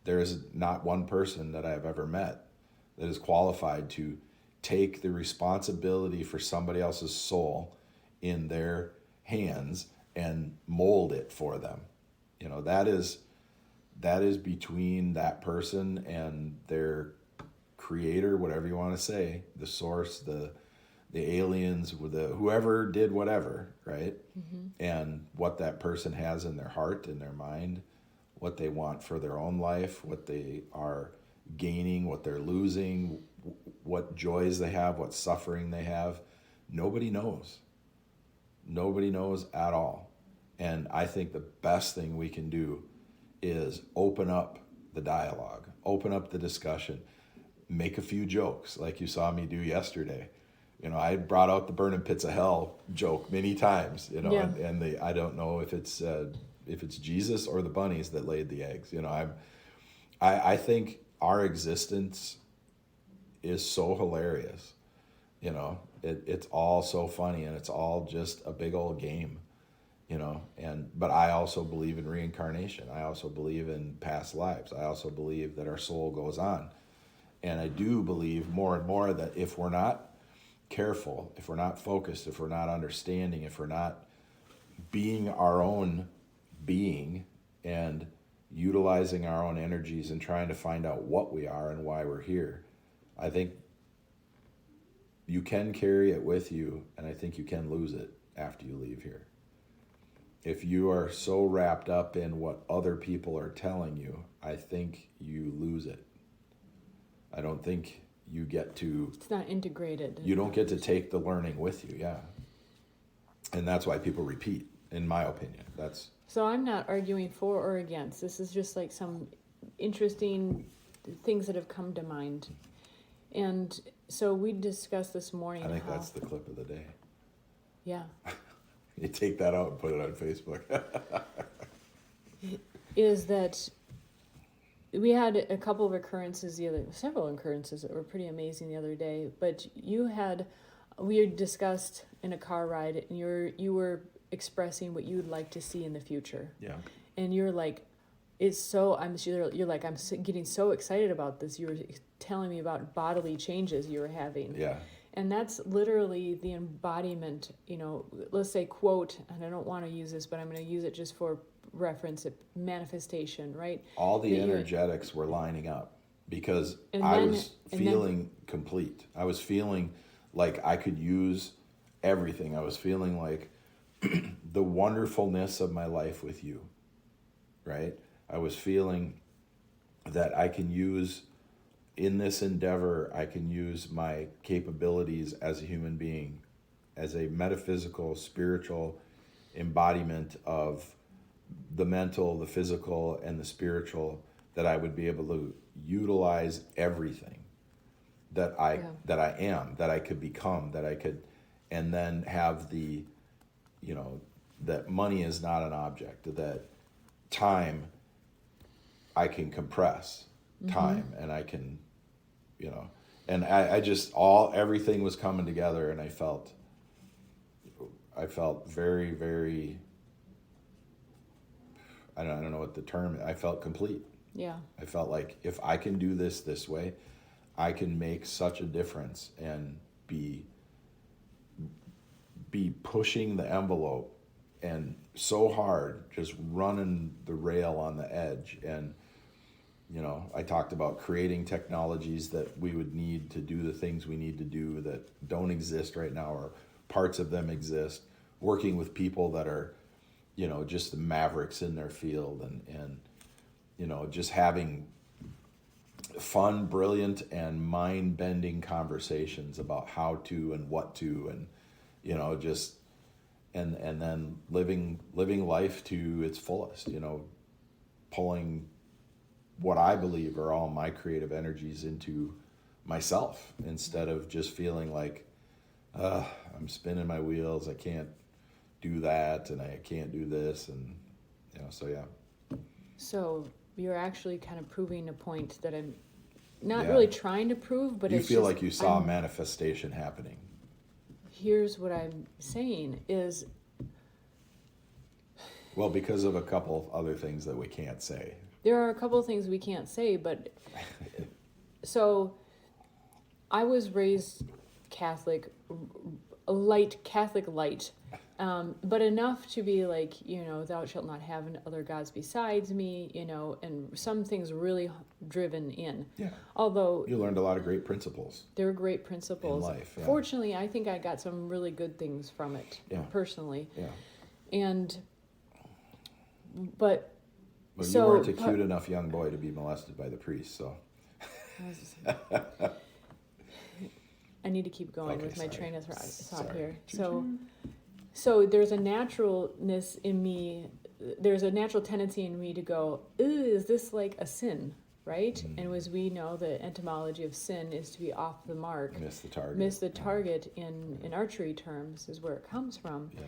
There is not one person that I've ever met that is qualified to take the responsibility for somebody else's soul in their hands and mold it for them. You know, that is between that person and their creator, whatever you want to say, the source, the aliens, whoever did whatever, right? Mm-hmm. And what that person has in their heart, in their mind, what they want for their own life, what they are gaining, what they're losing, what joys they have, what suffering they have. Nobody knows. Nobody knows at all. And I think the best thing we can do is open up the dialogue, open up the discussion, make a few jokes like you saw me do yesterday. You know, I brought out the burning pits of hell joke many times, you know, yeah. and I don't know if it's Jesus or the bunnies that laid the eggs. You know, I think our existence is so hilarious. You know, it's all so funny, and it's all just a big old game. You know, but I also believe in reincarnation. I also believe in past lives. I also believe that our soul goes on, and I do believe more and more that if we're not careful, if we're not focused, if we're not understanding, if we're not being our own being and utilizing our own energies and trying to find out what we are and why we're here, I think you can carry it with you, and I think you can lose it after you leave here. If you are so wrapped up in what other people are telling you, I think you lose it. I don't think you get to... It's not integrated. You don't get to take the learning with you, yeah. And that's why people repeat, in my opinion. So I'm not arguing for or against. This is just like some interesting things that have come to mind. And so we discussed this morning I think that's the clip of the day. Yeah. You take that out and put it on Facebook. Is that we had a couple of several occurrences that were pretty amazing the other day, but we had discussed in a car ride, and you were expressing what you would like to see in the future. Yeah. And you're like, I'm getting so excited about this. You were telling me about bodily changes you were having. Yeah. And that's literally the embodiment, you know, let's say quote, and I don't want to use this, but I'm going to use it just for reference, manifestation, right? All the energetics were lining up because I was feeling complete. I was feeling like I could use everything. I was feeling like the wonderfulness of my life with you, right? I was feeling that I can use, in this endeavor, I can use my capabilities as a human being, as a metaphysical, spiritual embodiment of the mental, the physical, and the spiritual, that I would be able to utilize everything that I am, that I could become, that I could, and then have the, you know, that money is not an object, that time, I can compress time, and I can, you know, and I just, everything was coming together, and I felt very, very, I don't know what the term is. I felt complete. Yeah. I felt like if I can do this way, I can make such a difference and be pushing the envelope and so hard, just running the rail on the edge. And, you know, I talked about creating technologies that we would need to do the things we need to do that don't exist right now, or parts of them exist, working with people that are, you know, just the mavericks in their field, and you know, just having fun, brilliant, and mind-bending conversations about how to and what to, and, you know, just, and then living life to its fullest, you know, pulling what I believe are all my creative energies into myself instead of just feeling like I'm spinning my wheels. I can't do that, and I can't do this, and so yeah. So you're actually kind of proving a point that I'm not really trying to prove, but you feel like you saw a manifestation happening. Here's what I'm saying is, well, because of a couple other things that we can't say. There are a couple of things we can't say, but so I was raised Catholic, Catholic light, but enough to be like, thou shalt not have other gods besides me, and some things really driven in. Yeah. Although you learned a lot of great principles. There were great principles in life. Yeah. Fortunately, I think I got some really good things from it personally. Yeah. But you weren't a cute enough young boy to be molested by the priest, so. I need to keep going with my train of thought here. So there's a naturalness in me. There's a natural tendency in me to go, is this like a sin, right? Mm-hmm. And as we know, the etymology of sin is to be off the mark. Miss the target. Miss the target in archery terms is where it comes from. Yeah.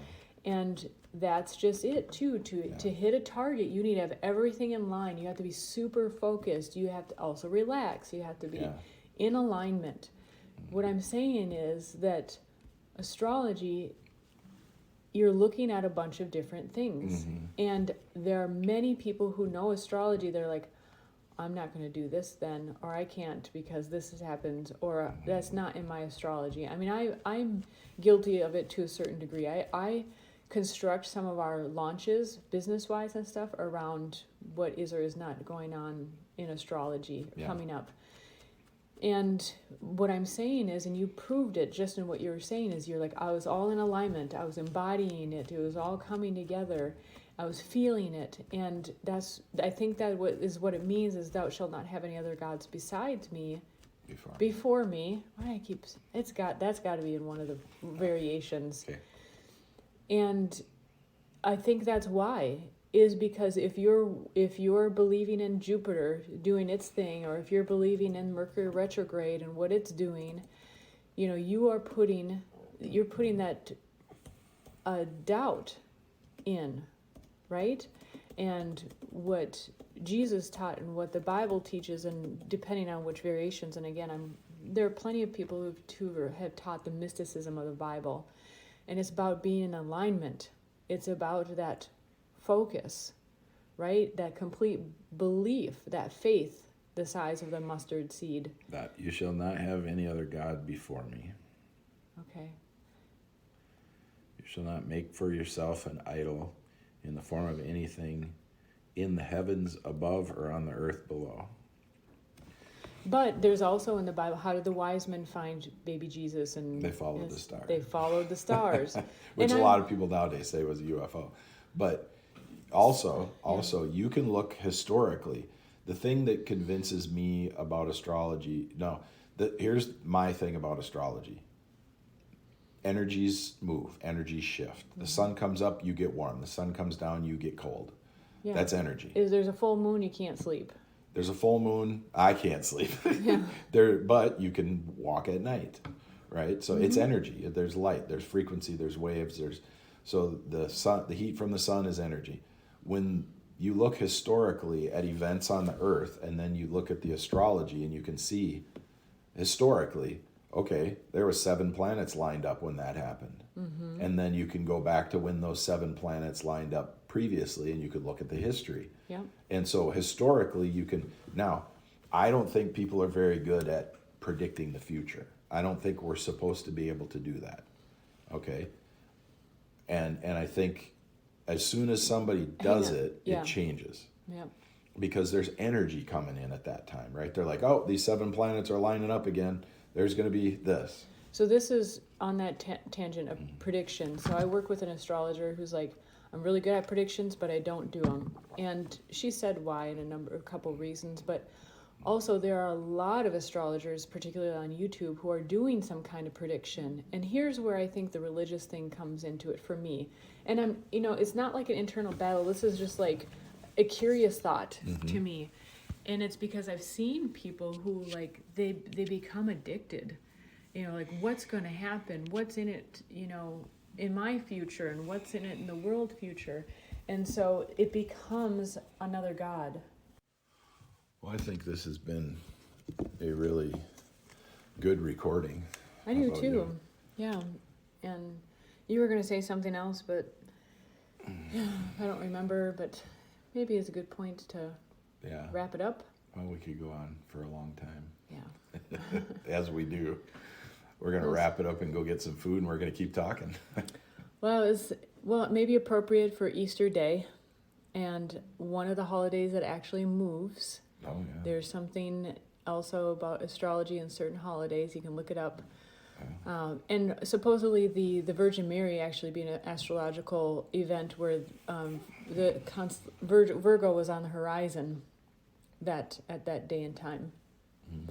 And that's just it, too. To hit a target, you need to have everything in line. You have to be super focused. You have to also relax. You have to be in alignment. What I'm saying is that astrology, you're looking at a bunch of different things. Mm-hmm. And there are many people who know astrology. They're like, I'm not going to do this then, or I can't because this has happened, or that's not in my astrology. I mean, I'm guilty of it to a certain degree. I construct some of our launches, business-wise and stuff, around what is or is not going on in astrology coming up. And what I'm saying is, and you proved it just in what you were saying, is you're like, I was all in alignment. I was embodying it. It was all coming together. I was feeling it. And I think that what it means is thou shalt not have any other gods besides me. Before me. Why that's got to be in one of the variations. Okay. And I think that's why, is because if you're believing in Jupiter doing its thing, or if you're believing in Mercury retrograde and what it's doing, you're putting that doubt in, right? And what Jesus taught and what the Bible teaches, and depending on which variations, and again, there are plenty of people who have taught the mysticism of the Bible. And it's about being in alignment. It's about that focus, right? That complete belief, that faith, the size of the mustard seed. That you shall not have any other God before me. Okay. You shall not make for yourself an idol in the form of anything in the heavens above or on the earth below. But there's also in the Bible, how did the wise men find baby Jesus? And they followed the stars. They followed the stars. Which a lot of people nowadays say was a UFO. But also, you can look historically. The thing that convinces me about astrology, here's my thing about astrology. Energies move, energies shift. The sun comes up, you get warm. The sun comes down, you get cold. Yeah. That's energy. If there's a full moon, you can't sleep. There's a full moon, I can't sleep. Yeah. But you can walk at night, right? So it's energy. There's light, there's frequency, there's waves, so the sun, the heat from the sun is energy. When you look historically at events on the earth, and then you look at the astrology, and you can see historically, okay, there were 7 planets lined up when that happened. Mm-hmm. And then you can go back to when those 7 planets lined up previously, and you could look at the history. Yeah. And so historically you can, now, I don't think people are very good at predicting the future. I don't think we're supposed to be able to do that. Okay? And I think as soon as somebody does it changes. Yeah. Because there's energy coming in at that time, right? They're like, oh, these 7 planets are lining up again. There's going to be this. So this is on that tangent of prediction. So I work with an astrologer who's like, I'm really good at predictions, but I don't do them. And she said why in a couple reasons. But also there are a lot of astrologers, particularly on YouTube, who are doing some kind of prediction. And here's where I think the religious thing comes into it for me. And it's not like an internal battle. This is just like a curious thought to me. And it's because I've seen people who, like, they become addicted. You know, like, what's going to happen? What's in it, you know, in my future, and what's in it in the world future? And so it becomes another God. Well, I think this has been a really good recording. I How do about too. you? Yeah. And you were going to say something else, but yeah, I don't remember, but maybe it's a good point to Yeah. wrap it up. Well, we could go on for a long time, Yeah. as we do. We're going to wrap it up and go get some food, and we're going to keep talking. Well, it may be appropriate for Easter Day, and one of the holidays that actually moves. Oh, yeah. There's something also about astrology and certain holidays. You can look it up. And supposedly the Virgin Mary actually being an astrological event where Virgo was on the horizon at that day and time. Mm.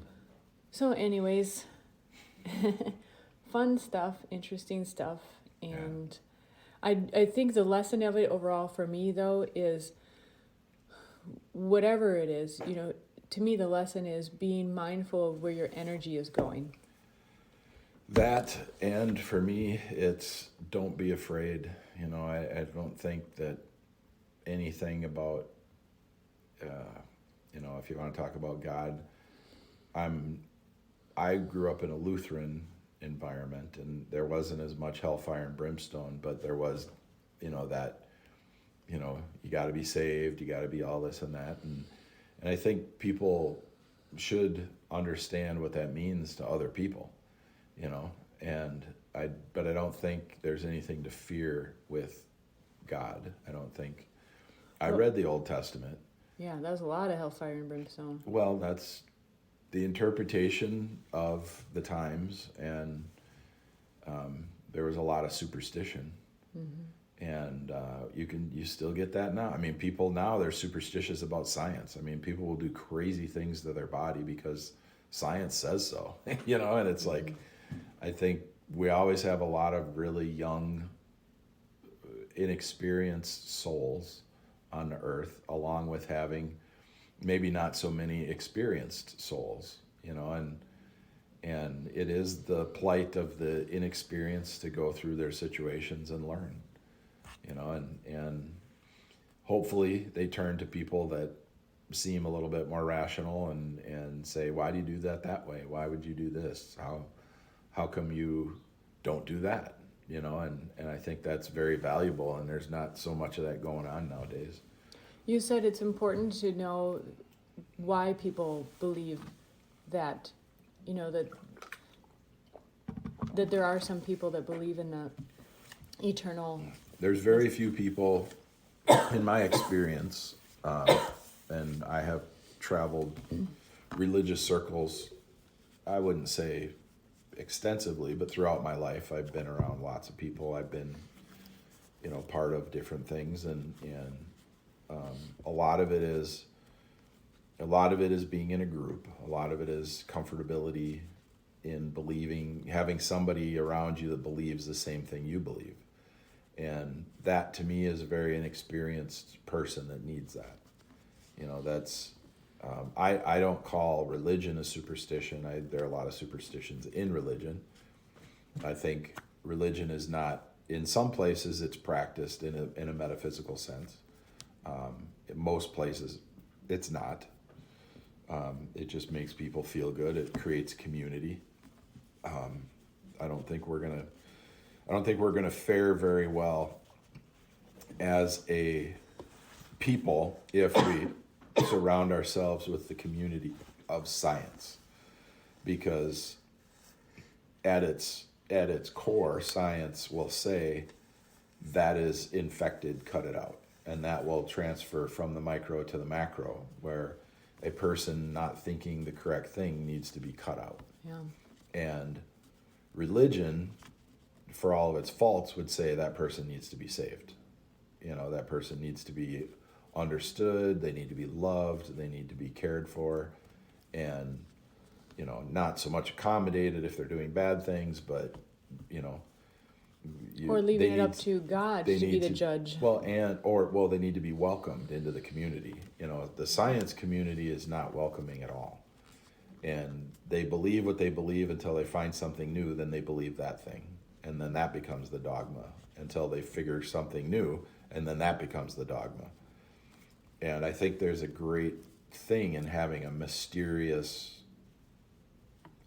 So anyways, fun stuff, interesting stuff. And I think the lesson of it overall for me, though, is whatever it is, you know, to me, the lesson is being mindful of where your energy is going. That, and for me, it's don't be afraid. You know, I don't think that anything about, you know, if you want to talk about God, I grew up in a Lutheran environment, and there wasn't as much hellfire and brimstone, but there was, you know, that, you know, you got to be saved, you got to be all this and that, and I think people should understand what that means to other people, you know, but I don't think there's anything to fear with God. I don't think. I read the Old Testament. Yeah, that was a lot of hellfire and brimstone. Well, that's the interpretation of the times, and there was a lot of superstition. Mm-hmm. And you still get that now. I mean, people now, they're superstitious about science. I mean, people will do crazy things to their body because science says so, you know, and it's like, I think we always have a lot of really young, inexperienced souls on the earth, along with having maybe not so many experienced souls, you know, and it is the plight of the inexperienced to go through their situations and learn, you know, and hopefully they turn to people that seem a little bit more rational and say, why do you do that way? Why would you do this? How come you don't do that? You know, and I think that's very valuable, and there's not so much of that going on nowadays. You said it's important to know why people believe that, you know, that there are some people that believe in the eternal. There's very few people, in my experience, and I have traveled religious circles, I wouldn't say extensively, but throughout my life, I've been around lots of people. I've been, you know, part of different things, and a lot of it is being in a group. A lot of it is comfortability in believing, having somebody around you that believes the same thing you believe. And that, to me, is a very inexperienced person that needs that. You know, that's, I don't call religion a superstition. There are a lot of superstitions in religion. I think religion is not, in some places it's practiced in a metaphysical sense. In most places it's not. It just makes people feel good. It creates community. I don't think we're gonna fare very well as a people if we surround ourselves with the community of science, because at its core, science will say that is infected, cut it out, and that will transfer from the micro to the macro, where a person not thinking the correct thing needs to be cut out. Yeah. And religion, for all of its faults, would say that person needs to be saved. You know, that person needs to be understood, they need to be loved, they need to be cared for, and, you know, not so much accommodated if they're doing bad things, but, you know, or leaving they it up need- to God they to be need the judge. Well, they need to be welcomed into the community. The science community is not welcoming at all. And they believe what they believe until they find something new, then they believe that thing. And then that becomes the dogma until they figure something new, and then that becomes the dogma. And I think there's a great thing in having a mysterious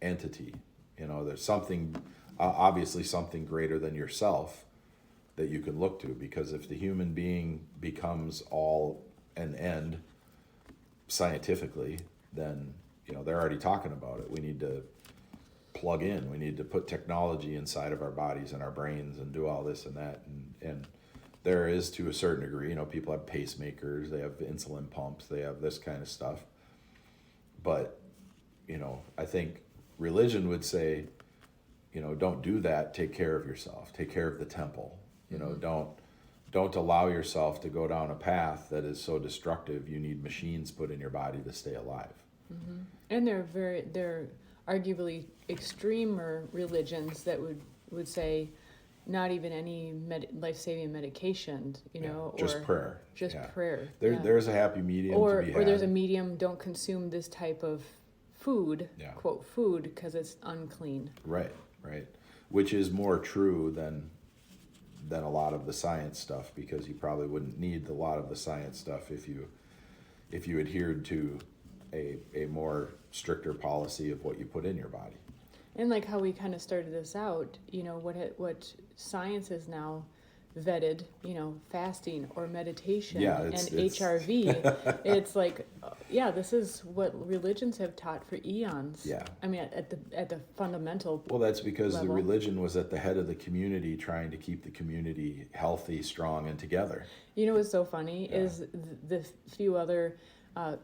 entity. There's something, obviously something greater than yourself that you can look to, because if the human being becomes all an end scientifically, then they're already talking about it. We need to plug in. We need to put technology inside of our bodies and our brains and do all this and that. And there is, to a certain degree, people have pacemakers, they have insulin pumps, they have this kind of stuff. But, I think religion would say, don't do that. Take care of yourself. Take care of the temple. Don't allow yourself to go down a path that is so destructive. You need machines put in your body to stay alive. Mm-hmm. And they're arguably extremer religions that would say not even any life-saving medication, just or prayer. Just prayer. There's a happy medium to be had. Or there's a medium, don't consume this type of food, quote food, because it's unclean. Right. Which is more true than a lot of the science stuff, because you probably wouldn't need a lot of the science stuff if you adhered to a more stricter policy of what you put in your body. And like how we kind of started this out, what science has now vetted, fasting or meditation and HRV. It's like, this is what religions have taught for eons. Yeah. I mean, at the fundamental. Well, that's because level. The religion was at the head of the community, trying to keep the community healthy, strong, and together. What's so funny is the few other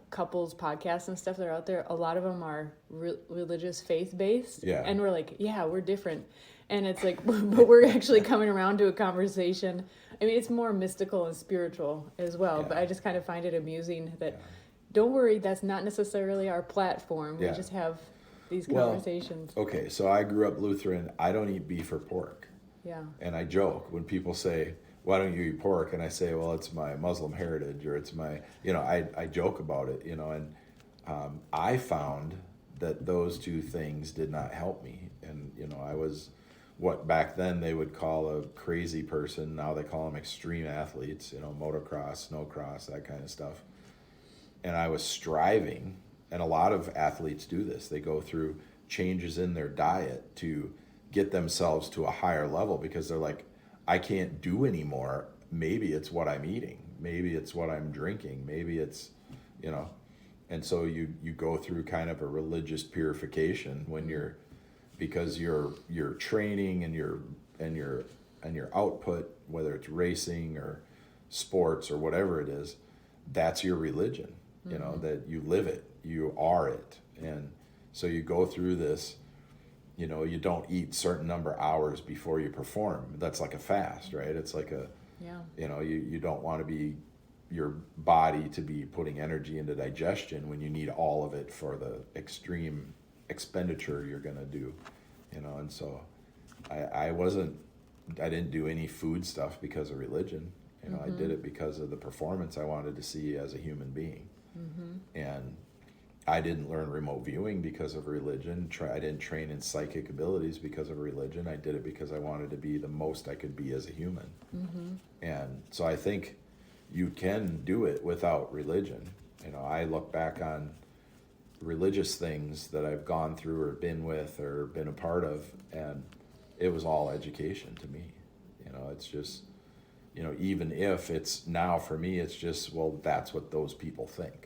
couples podcasts and stuff that are out there, a lot of them are religious faith-based, and we're like, we're different, and it's like, but we're actually coming around to a conversation. I mean, it's more mystical and spiritual as well, but I just kind of find it amusing that don't worry, that's not necessarily our platform. We just have these conversations. Okay, so I grew up Lutheran. I don't eat beef or pork, and I joke when people say, why don't you eat pork? And I say, well, it's my Muslim heritage, or it's my, I joke about it, and I found that those two things did not help me. And, I was what back then they would call a crazy person. Now they call them extreme athletes, motocross, snowcross, that kind of stuff. And I was striving, and a lot of athletes do this. They go through changes in their diet to get themselves to a higher level, because they're like, I can't do anymore. Maybe it's what I'm eating. Maybe it's what I'm drinking. Maybe it's, and so you go through kind of a religious purification because your training and your output, whether it's racing or sports or whatever it is, that's your religion. That you live it, you are it, and so you go through this. You don't eat certain number of hours before you perform. That's like a fast, right? It's like you don't want to be your body to be putting energy into digestion when you need all of it for the extreme expenditure you're going to do, and so I didn't do any food stuff because of religion. I did it because of the performance I wanted to see as a human being. And I didn't learn remote viewing because of religion. I didn't train in psychic abilities because of religion. I did it because I wanted to be the most I could be as a human. And so I think you can do it without religion. I look back on religious things that I've gone through or been with or been a part of, and it was all education to me. It's just, even if it's now for me, it's just, well, that's what those people think.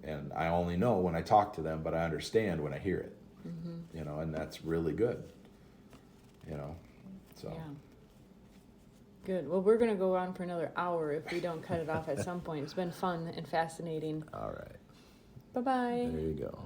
And I only know when I talk to them, but I understand when I hear it, and that's really good, so. Yeah. Good. Well, we're going to go on for another hour if we don't cut it off at some point. It's been fun and fascinating. All right. Bye-bye. There you go.